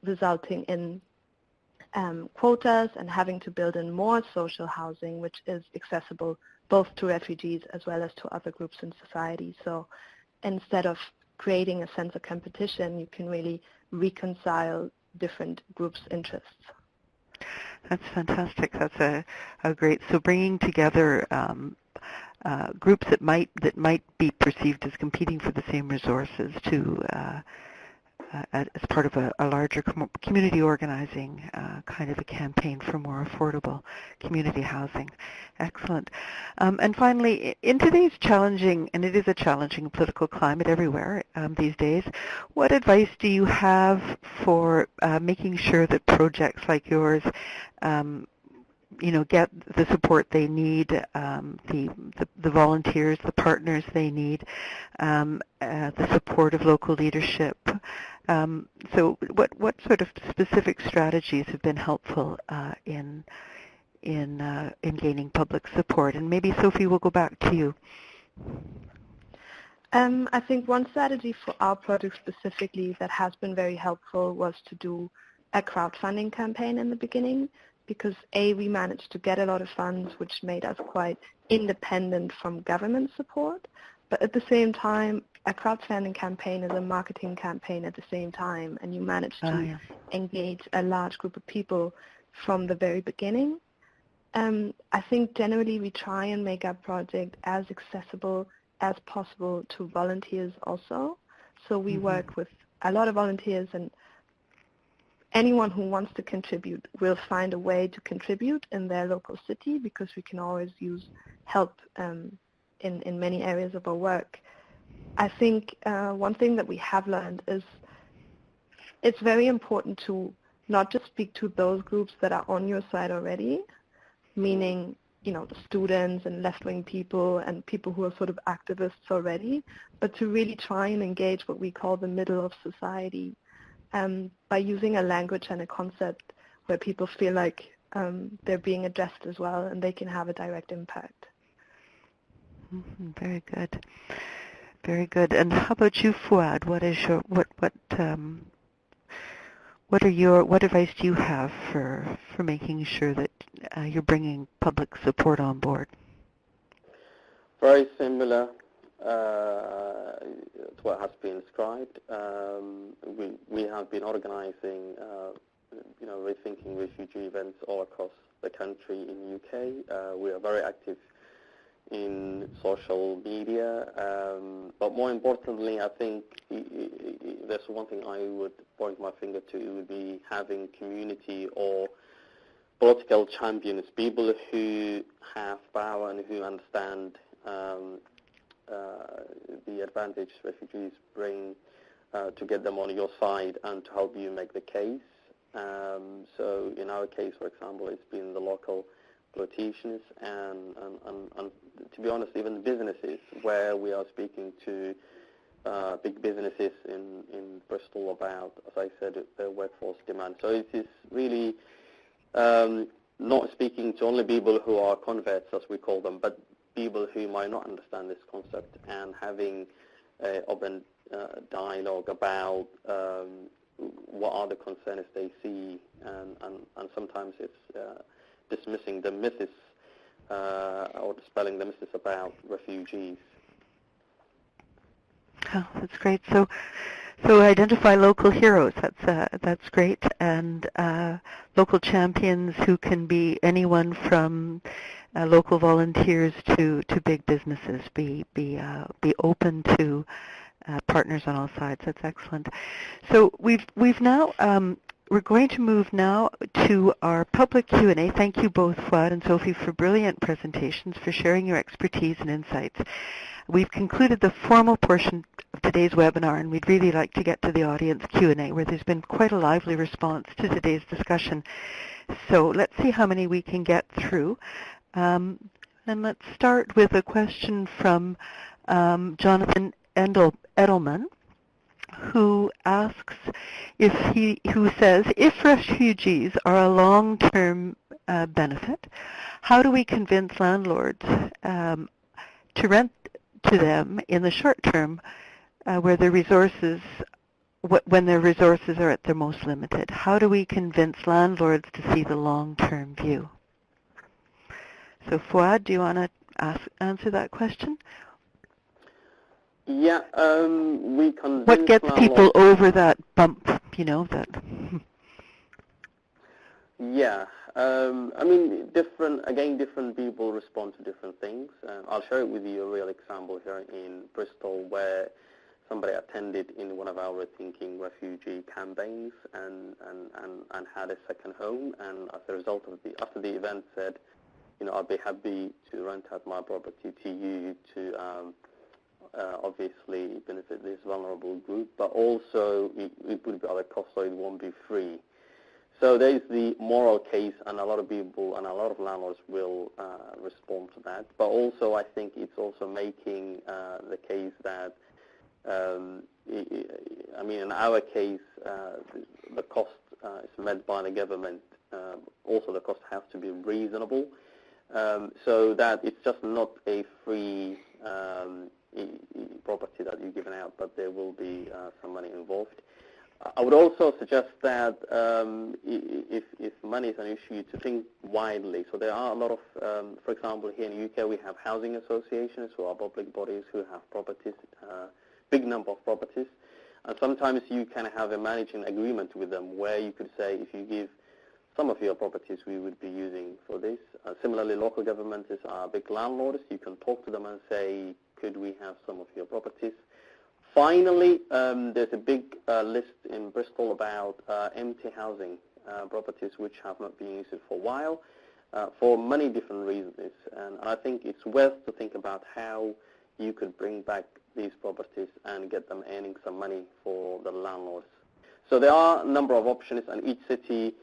resulting in quotas and having to build in more social housing, which is accessible both to refugees as well as to other groups in society. So instead of creating a sense of competition, you can really reconcile different groups' interests. That's fantastic. That's a great, so bringing together groups that might be perceived as competing for the same resources to as part of a larger community organizing kind of a campaign for more affordable community housing. Excellent. And finally, in today's challenging, and it is a challenging political climate everywhere these days, what advice do you have for making sure that projects like yours get the support they need, the volunteers, the partners they need, the support of local leadership? So what sort of specific strategies have been helpful in gaining public support? And maybe, Sophie, we'll go back to you. I think one strategy for our project specifically that has been very helpful was to do a crowdfunding campaign in the beginning, because we managed to get a lot of funds, which made us quite independent from government support. But at the same time, a crowdfunding campaign is a marketing campaign at the same time, and you manage to engage a large group of people from the very beginning. I think generally we try and make our project as accessible as possible to volunteers also. So we work with a lot of volunteers, and anyone who wants to contribute will find a way to contribute in their local city, because we can always use help in many areas of our work. I think one thing that we have learned is it's very important to not just speak to those groups that are on your side already, meaning the students and left-wing people and people who are sort of activists already, but to really try and engage what we call the middle of society, by using a language and a concept where people feel like they're being addressed as well, and they can have a direct impact. Very good, very good. And how about you, Fuad? What is your what advice do you have for making sure that you're bringing public support on board? Very similar to what has been described. We have been organizing, Rethinking Refugee events all across the country in the UK. We are very active in social media, but more importantly, I think there's one thing I would point my finger to, it would be having community or political champions, people who have power and who understand the advantage refugees bring to get them on your side and to help you make the case. So in our case, for example, it's been the local politicians and to be honest, even businesses, where we are speaking to big businesses in Bristol about, as I said, their workforce demand. So it is really not speaking to only people who are converts, as we call them, but people who might not understand this concept, and having an open dialogue about what are the concerns they see, and sometimes it's dismissing the myths or dispelling the myths about refugees. Oh, that's great. So identify local heroes. That's great, and local champions who can be anyone from local volunteers to big businesses. Be open to partners on all sides. That's excellent. So we've now. We're going to move now to our public Q&A. Thank you both, Fuad and Sophie, for brilliant presentations, for sharing your expertise and insights. We've concluded the formal portion of today's webinar, and we'd really like to get to the audience Q&A, where there's been quite a lively response to today's discussion. So let's see how many we can get through. And let's start with a question from Jonathan Edelman, who asks who says, if refugees are a long-term benefit, how do we convince landlords to rent to them in the short term where their resources, when their resources are at their most limited? How do we convince landlords to see the long-term view? So Fouad, do you want to answer that question? Yeah, we convince what gets people over that bump, that... Yeah, I mean, different people respond to different things. I'll share it with you a real example here in Bristol, where somebody attended in one of our Rethinking refugee campaigns and had a second home, and as a result of after the event said, I'd be happy to rent out my property to you to obviously benefit this vulnerable group, but also it would be other costs, so it won't be free. So there is the moral case, and a lot of people and a lot of landlords will respond to that. But also, I think it's also making the case that, I mean, in our case, the cost is met by the government. Also, the cost has to be reasonable, so that it's just not a free property that you're giving out, but there will be some money involved. I would also suggest that if money is an issue, to think widely. So there are a lot of, for example, here in the UK, we have housing associations who are public bodies who have properties, big number of properties. And sometimes you can have a managing agreement with them where you could say, if you give some of your properties, we would be using for this. Similarly, local governments are big landlords. You can talk to them and say, could we have some of your properties? Finally, there's a big list in Bristol about empty housing properties which have not been used for a while for many different reasons. And I think it's worth to think about how you could bring back these properties and get them earning some money for the landlords. So there are a number of options, and each city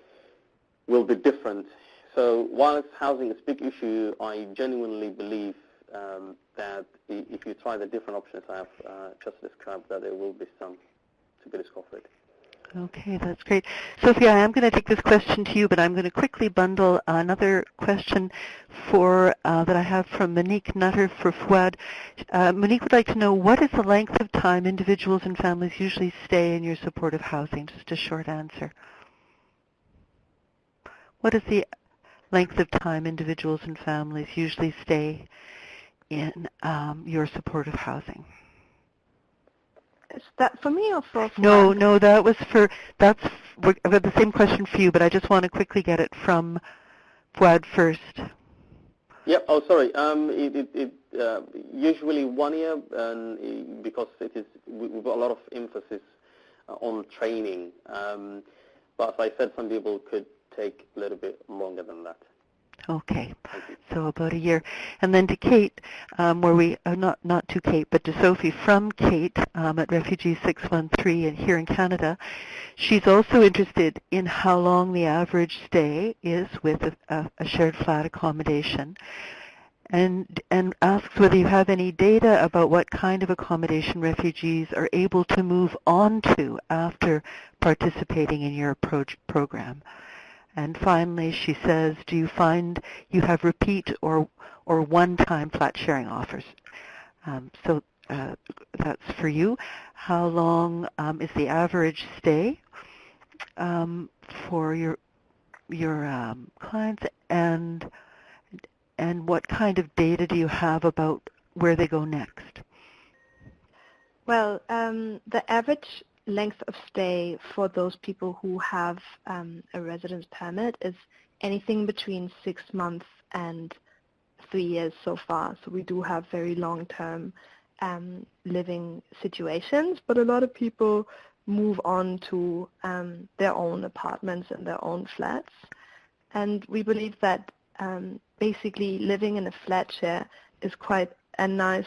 will be different. So whilst housing is a big issue, I genuinely believe that if you try the different options I have just described, that there will be some to be discovered. Okay, that's great. Sophia, I am going to take this question to you, but I'm going to quickly bundle another question that I have from Monique Nutter for Fouad. Monique would like to know, what is the length of time individuals and families usually stay in your supportive housing? Just a short answer. What is the length of time individuals and families usually stay in your supportive housing? Is that for me or for Fouad? No, I've got the same question for you, but I just want to quickly get it from Fouad first. Yep. Oh, sorry. Usually 1 year, and because we've got a lot of emphasis on training. But as I said, some people could take a little bit longer than that. Okay, so about a year. And then to Kate, where we, not to Kate, but to Sophie, from Kate at Refugee 613 here in Canada. She's also interested in how long the average stay is with a shared flat accommodation, and asks whether you have any data about what kind of accommodation refugees are able to move on to after participating in your program. And finally, she says, do you find you have repeat or one-time flat sharing offers? So that's for you. How long is the average stay for your clients, and what kind of data do you have about where they go next? Well, the average length of stay for those people who have a residence permit is anything between 6 months and 3 years so far. So we do have very long-term living situations, but a lot of people move on to their own apartments and their own flats. And we believe that basically living in a flat share is quite a nice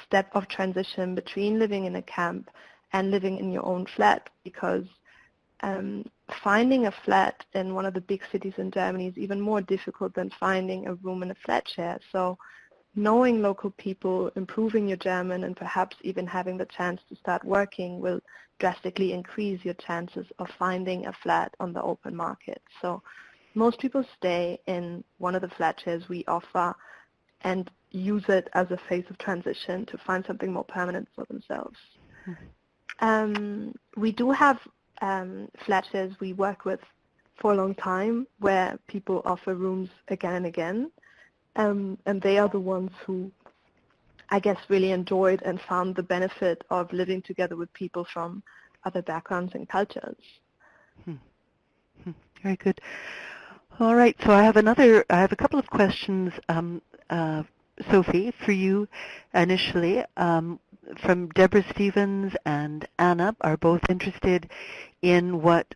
step of transition between living in a camp and living in your own flat, because finding a flat in one of the big cities in Germany is even more difficult than finding a room in a flat share. So knowing local people, improving your German, and perhaps even having the chance to start working will drastically increase your chances of finding a flat on the open market. So most people stay in one of the flat shares we offer and use it as a phase of transition to find something more permanent for themselves. We do have flat shares we work with for a long time where people offer rooms again and again, and they are the ones who, I guess, really enjoyed and found the benefit of living together with people from other backgrounds and cultures. Very good. All right, so I have a couple of questions, Sophie, for you initially. From Deborah Stevens and Anna are both interested in what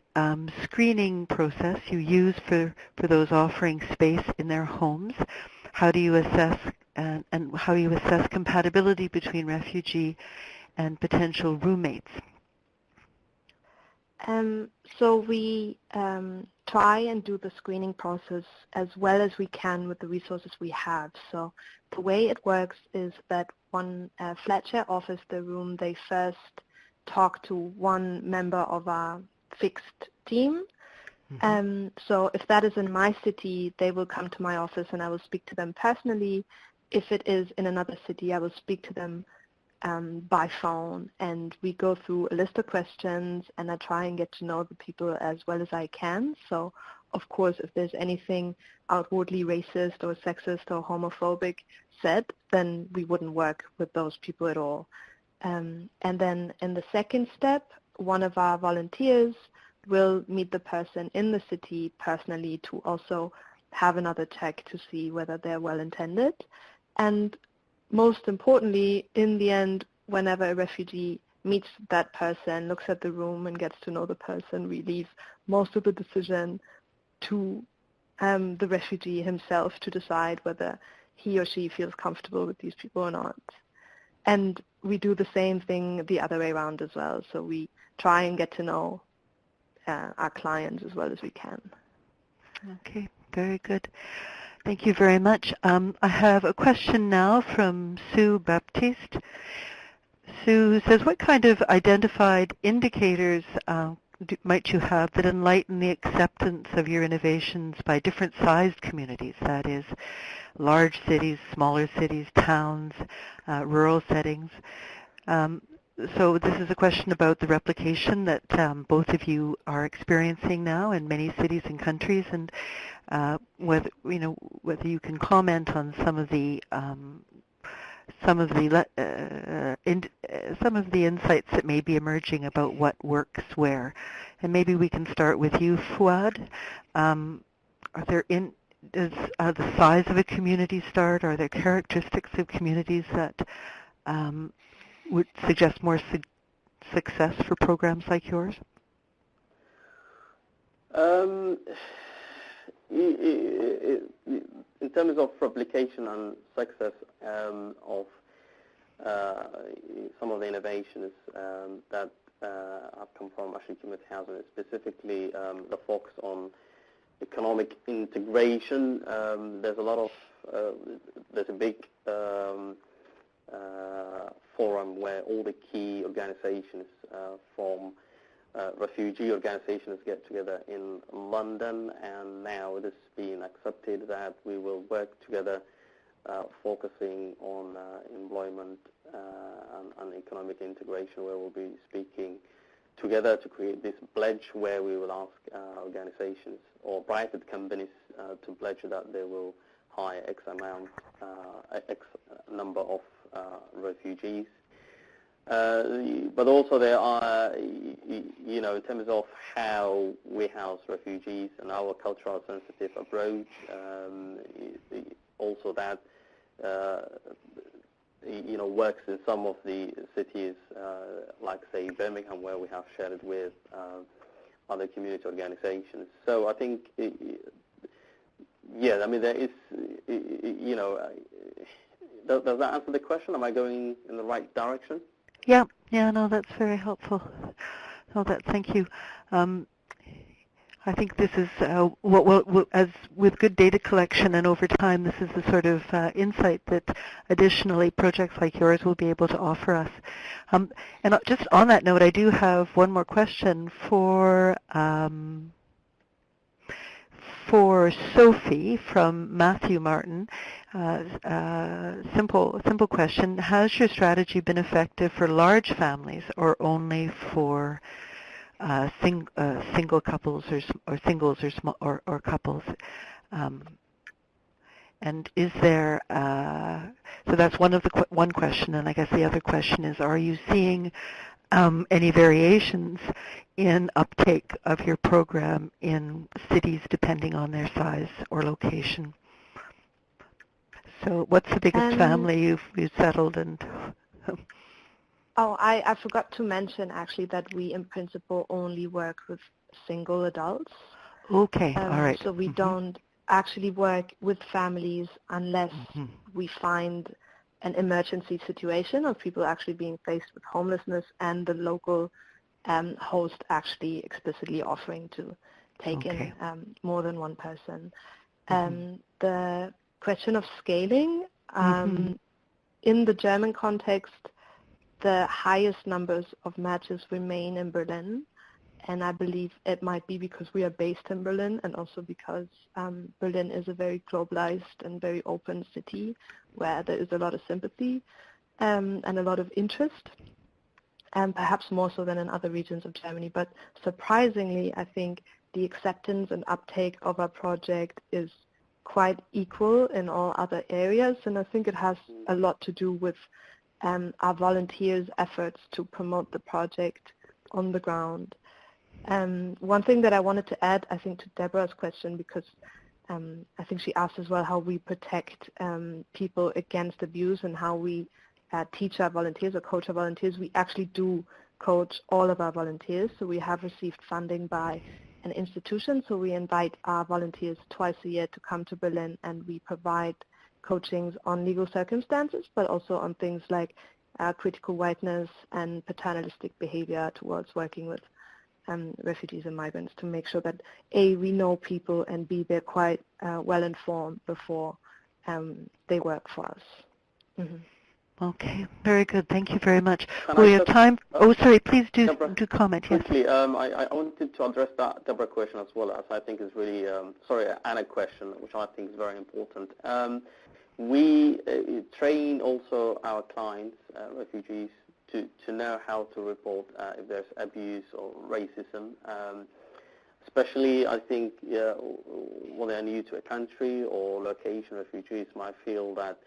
screening process you use for those offering space in their homes. How do you assess and how do you assess compatibility between refugee and potential roommates? So we try and do the screening process as well as we can with the resources we have. So the way it works is that when flat share offers the room, they first talk to one member of our fixed team. So if that is in my city, they will come to my office and I will speak to them personally. If it is in another city, I will speak to them by phone, and we go through a list of questions and I try and get to know the people as well as I can. So of course, if there's anything outwardly racist or sexist or homophobic said, then we wouldn't work with those people at all. And then in the second step, one of our volunteers will meet the person in the city personally to also have another check to see whether they're well intended. And most importantly, in the end, whenever a refugee meets that person, looks at the room and gets to know the person, we leave most of the decision to the refugee himself to decide whether he or she feels comfortable with these people or not. And we do the same thing the other way around as well. So we try and get to know our clients as well as we can. Okay, very good. Thank you very much. I have a question now from Sue Baptiste. Sue says, what kind of identified indicators might you have that enlighten the acceptance of your innovations by different sized communities, that is, large cities, smaller cities, towns, rural settings? So this is a question about the replication that both of you are experiencing now in many cities and countries, and whether you can comment on some of the insights that may be emerging about what works where. And maybe we can start with you, Fuad. Does the size of a community start? Are there characteristics of communities that would suggest more success for programs like yours? In terms of replication and success of some of the innovations that have come from actually community housing, specifically the focus on economic integration. There's a big forum where all the key organizations from refugee organizations get together in London, and now it has been accepted that we will work together focusing on employment and economic integration, where we'll be speaking together to create this pledge where we will ask organizations or private companies to pledge that they will hire X number of refugees. But also there are, in terms of how we house refugees and our cultural sensitive approach, also that, works in some of the cities, like, say, Birmingham, where we have shared it with other community organizations. So I think, there is, does that answer the question? Am I going in the right direction? Yeah, no, that's very helpful. Thank you. I think this is as with good data collection and over time, this is the sort of insight that additionally projects like yours will be able to offer us. And just on that note, I do have one more question for Sophie from Matthew Martin. Simple question. Has your strategy been effective for large families or only for single couples or singles or couples? And is there, so that's one question, and I guess the other question is, are you seeing any variations in uptake of your program in cities depending on their size or location? So what's the biggest family you've settled and... Oh, I forgot to mention actually that we in principle only work with single adults. Okay, all right. So we don't actually work with families unless we find an emergency situation of people actually being faced with homelessness and the local host actually explicitly offering to take in more than one person. The question of scaling, in the German context, the highest numbers of matches remain in Berlin, and I believe it might be because we are based in Berlin and also because Berlin is a very globalized and very open city where there is a lot of sympathy and a lot of interest, and perhaps more so than in other regions of Germany. But surprisingly, I think the acceptance and uptake of our project is quite equal in all other areas, and I think it has a lot to do with our volunteers' efforts to promote the project on the ground. One thing that I wanted to add, I think, to Deborah's question, because I think she asked as well how we protect people against abuse and how we teach our volunteers or coach our volunteers. We actually do coach all of our volunteers. So we have received funding by an institution. So we invite our volunteers twice a year to come to Berlin, and we provide coachings on legal circumstances, but also on things like critical whiteness and paternalistic behavior towards working with refugees and migrants, to make sure that A, we know people, and B, they're quite well informed before they work for us. Okay, very good. Thank you very much. We have time. Oh, sorry. Please do comment. Quickly, yes. I wanted to address that Deborah question as well, as I think is really Anna question, which I think is very important. We train also our clients, refugees, to know how to report if there's abuse or racism. Especially, I think, when they're new to a country or location, refugees might feel that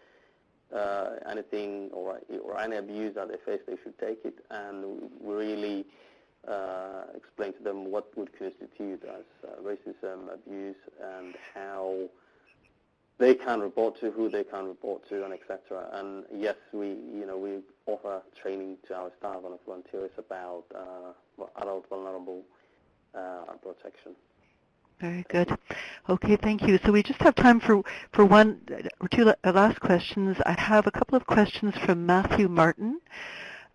anything or any abuse that they face, they should take it, and we really explain to them what would constitute as racism, abuse, and how they can report to, who they can report to, and etc. And yes, we offer training to our staff and volunteers about adult vulnerable protection. Very good. Okay, thank you. So we just have time for one or two last questions. I have a couple of questions from Matthew Martin,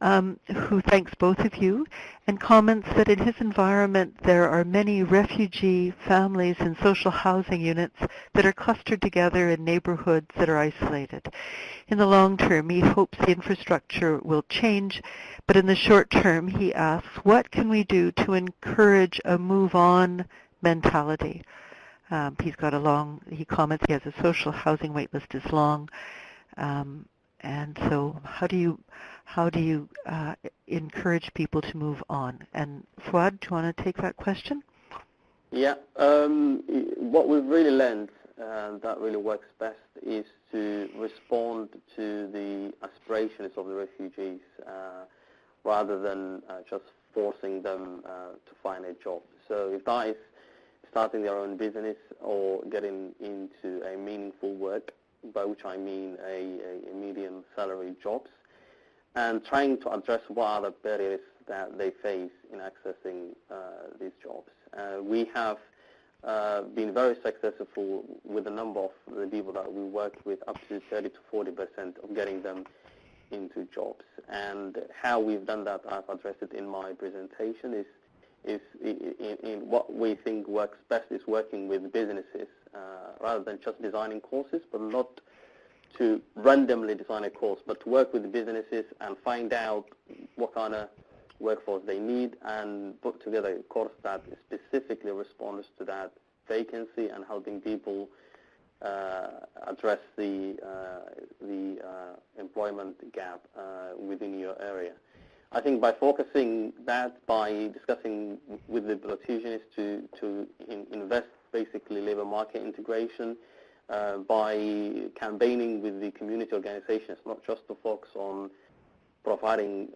who thanks both of you, and comments that in his environment there are many refugee families in social housing units that are clustered together in neighborhoods that are isolated. In the long term, he hopes the infrastructure will change, but in the short term, he asks, what can we do to encourage a move-on mentality? He comments he has a social housing wait list is long, and so how do you encourage people to move on? And Fuad, do you want to take that question? Yeah, what we've really learned that really works best is to respond to the aspirations of the refugees rather than just forcing them to find a job. So if that is starting their own business or getting into a meaningful work, by which I mean a medium salary jobs, and trying to address what are the barriers that they face in accessing these jobs. We have been very successful with a number of the people that we work with, up to 30 to 40% of getting them into jobs. And how we've done that, I've addressed it in my presentation, is in what we think works best is working with businesses rather than just designing courses, but not to randomly design a course, but to work with the businesses and find out what kind of workforce they need and put together a course that specifically responds to that vacancy and helping people address the employment gap within your area. I think by focusing that, by discussing with the politicians to invest basically labor market integration, by campaigning with the community organizations, not just to focus on providing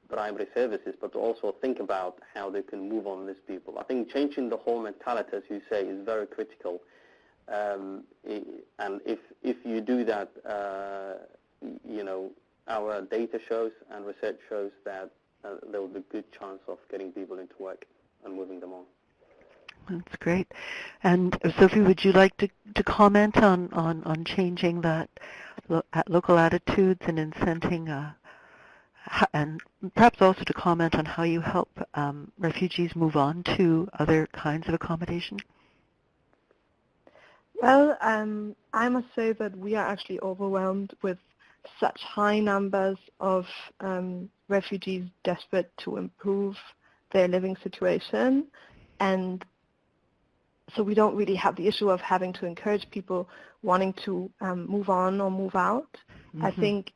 primary services, but to also think about how they can move on these people. I think changing the whole mentality, as you say, is very critical. And if you do that, our data shows and research shows that there will be a good chance of getting people into work and moving them on. That's great. And Sophie, would you like to comment on changing that local attitudes and incenting, and perhaps also to comment on how you help refugees move on to other kinds of accommodation? Well, I must say that we are actually overwhelmed with such high numbers of refugees desperate to improve their living situation, and so we don't really have the issue of having to encourage people wanting to move on or move out. Mm-hmm. I think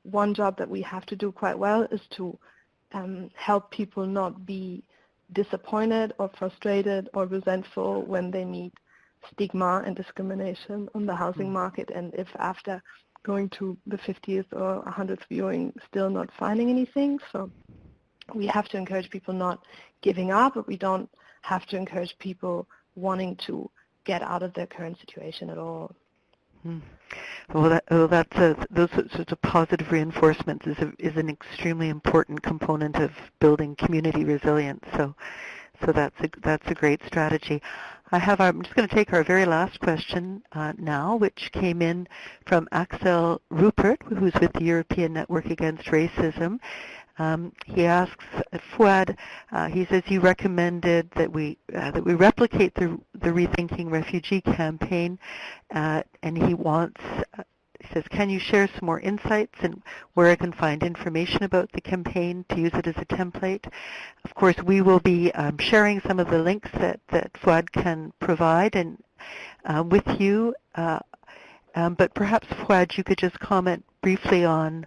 one job that we have to do quite well is to help people not be disappointed or frustrated or resentful when they meet stigma and discrimination on the housing market, and if after going to the 50th or 100th viewing still not finding anything. So we have to encourage people not giving up, but we don't have to encourage people wanting to get out of their current situation at all. Well, those sorts of positive reinforcements is an extremely important component of building community resilience. So that's a great strategy. I'm just going to take our very last question now, which came in from Axel Rupert, who's with the European Network Against Racism. He asks, Fouad, he says you recommended that we replicate the Rethinking Refugee campaign, and he wants, he says, can you share some more insights and where I can find information about the campaign to use it as a template? Of course, we will be sharing some of the links that Fouad can provide and with you, but perhaps, Fouad, you could just comment briefly on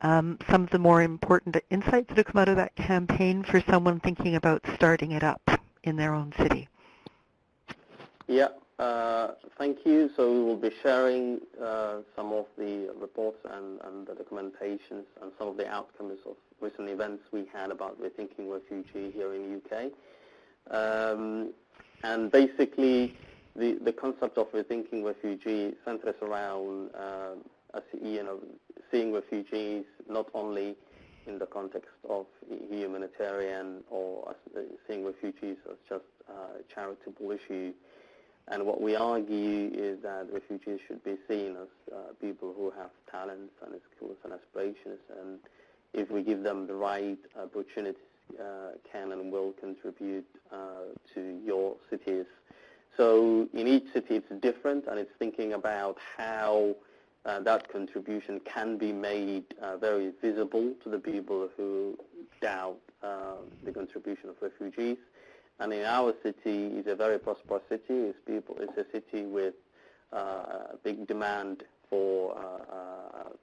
some of the more important insights that have come out of that campaign for someone thinking about starting it up in their own city. Yeah, thank you. So we will be sharing some of the reports and the documentations and some of the outcomes of recent events we had about Rethinking Refugee here in the UK. And basically, the concept of Rethinking Refugee centers around seeing refugees not only in the context of humanitarian or seeing refugees as just a charitable issue. And what we argue is that refugees should be seen as people who have talents and skills and aspirations, and if we give them the right opportunities, can and will contribute to your cities. So in each city it's different, and it's thinking about how that contribution can be made very visible to the people who doubt the contribution of refugees. And in our city, it's a very prosperous city. It's a city with big demand for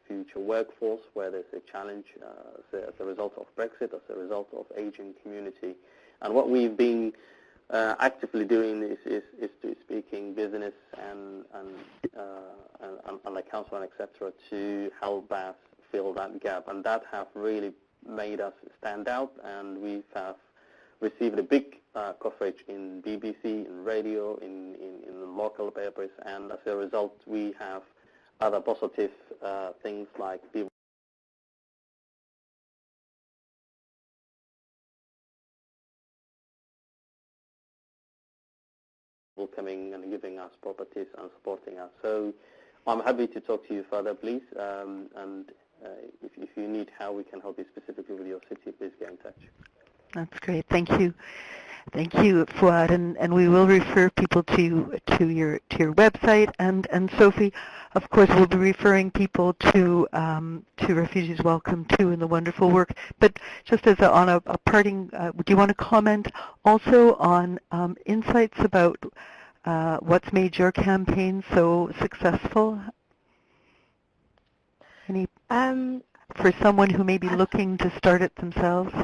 future workforce, where there's a challenge as a result of Brexit, as a result of aging community. And what we've been actively doing is to speaking business and the council and etc. to help us fill that gap, and that have really made us stand out. And we have received a big coverage in BBC, in radio, in the local papers, and as a result, we have other positive things like people welcoming and giving us properties and supporting us. So I'm happy to talk to you further, please. And if you need how we can help you specifically with your city, please get in touch. That's great. Thank you. Thank you, Fuad, and we will refer people to your website, and Sophie, of course, will be referring people to Refugees Welcome too, and the wonderful work. But just as on a parting, do you want to comment also on insights about what's made your campaign so successful? Any for someone who may be looking to start it themselves?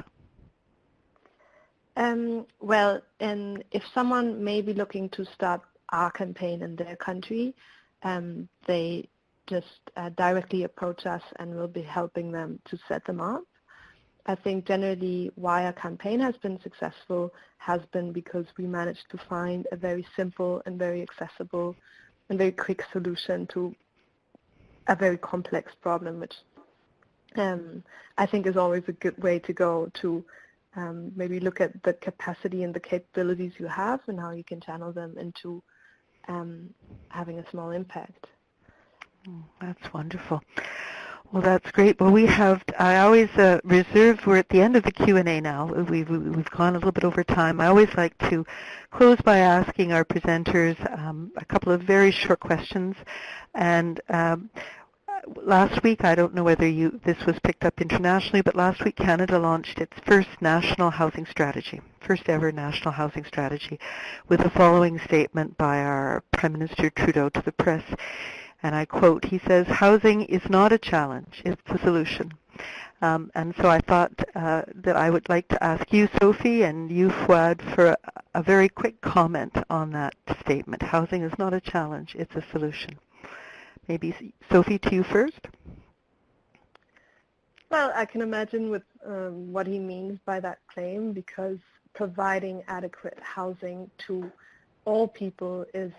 Well, and if someone may be looking to start our campaign in their country, they just directly approach us and we'll be helping them to set them up. I think generally why our campaign has been successful has been because we managed to find a very simple and very accessible and very quick solution to a very complex problem, which I think is always a good way to go to maybe look at the capacity and the capabilities you have and how you can channel them into having a small impact. That's wonderful. Well, that's great. Well, I always reserve, we're at the end of the Q&A now. We've gone a little bit over time. I always like to close by asking our presenters a couple of very short questions. And last week, I don't know whether this was picked up internationally, but last week Canada launched its first national housing strategy, first ever national housing strategy, with the following statement by our Prime Minister Trudeau to the press. And I quote, he says, "Housing is not a challenge, it's a solution." And so I thought that I would like to ask you, Sophie, and you, Fuad, for a very quick comment on that statement. Housing is not a challenge, it's a solution. Maybe, Sophie, to you first. Well, I can imagine with what he means by that claim, because providing adequate housing to all people is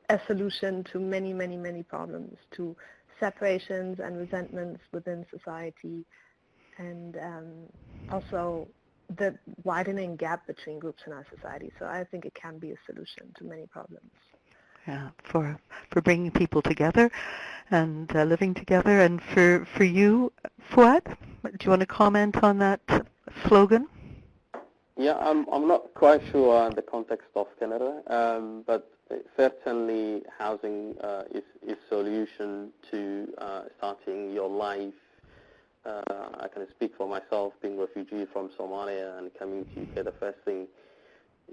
a solution to many, many, many problems, to separations and resentments within society, and also the widening gap between groups in our society. So I think it can be a solution to many problems. Yeah, for bringing people together and living together. And for you, Fuad, do you want to comment on that slogan? Yeah, I'm not quite sure on the context of Canada, but certainly housing is a solution to starting your life. I can speak for myself, being a refugee from Somalia and coming to UK. The first thing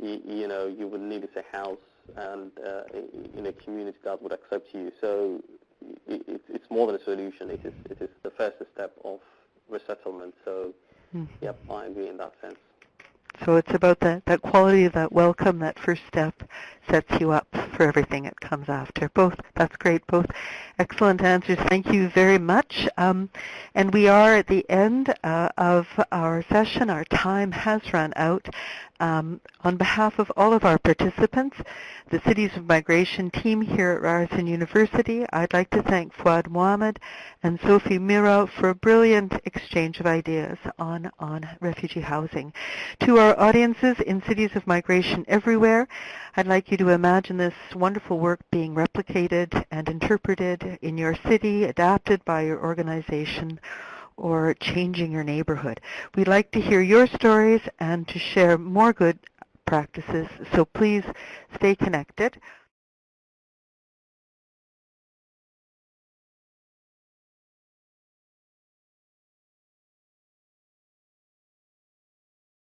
you would need is a house and in a community that would accept you. So it's more than a solution. It is the first step of resettlement. So, yep, I agree in that sense. So it's about that quality of that welcome, that first step sets you up for everything that comes after. That's great, both excellent answers. Thank you very much. And we are at the end of our session. Our time has run out. On behalf of all of our participants, the Cities of Migration team here at Ryerson University, I'd like to thank Fuad Mohammed and Sophie Miro for a brilliant exchange of ideas on refugee housing. To our audiences in Cities of Migration everywhere, I'd like you to imagine this wonderful work being replicated and interpreted in your city, adapted by your organization, or changing your neighborhood. We'd like to hear your stories and to share more good practices, so please stay connected.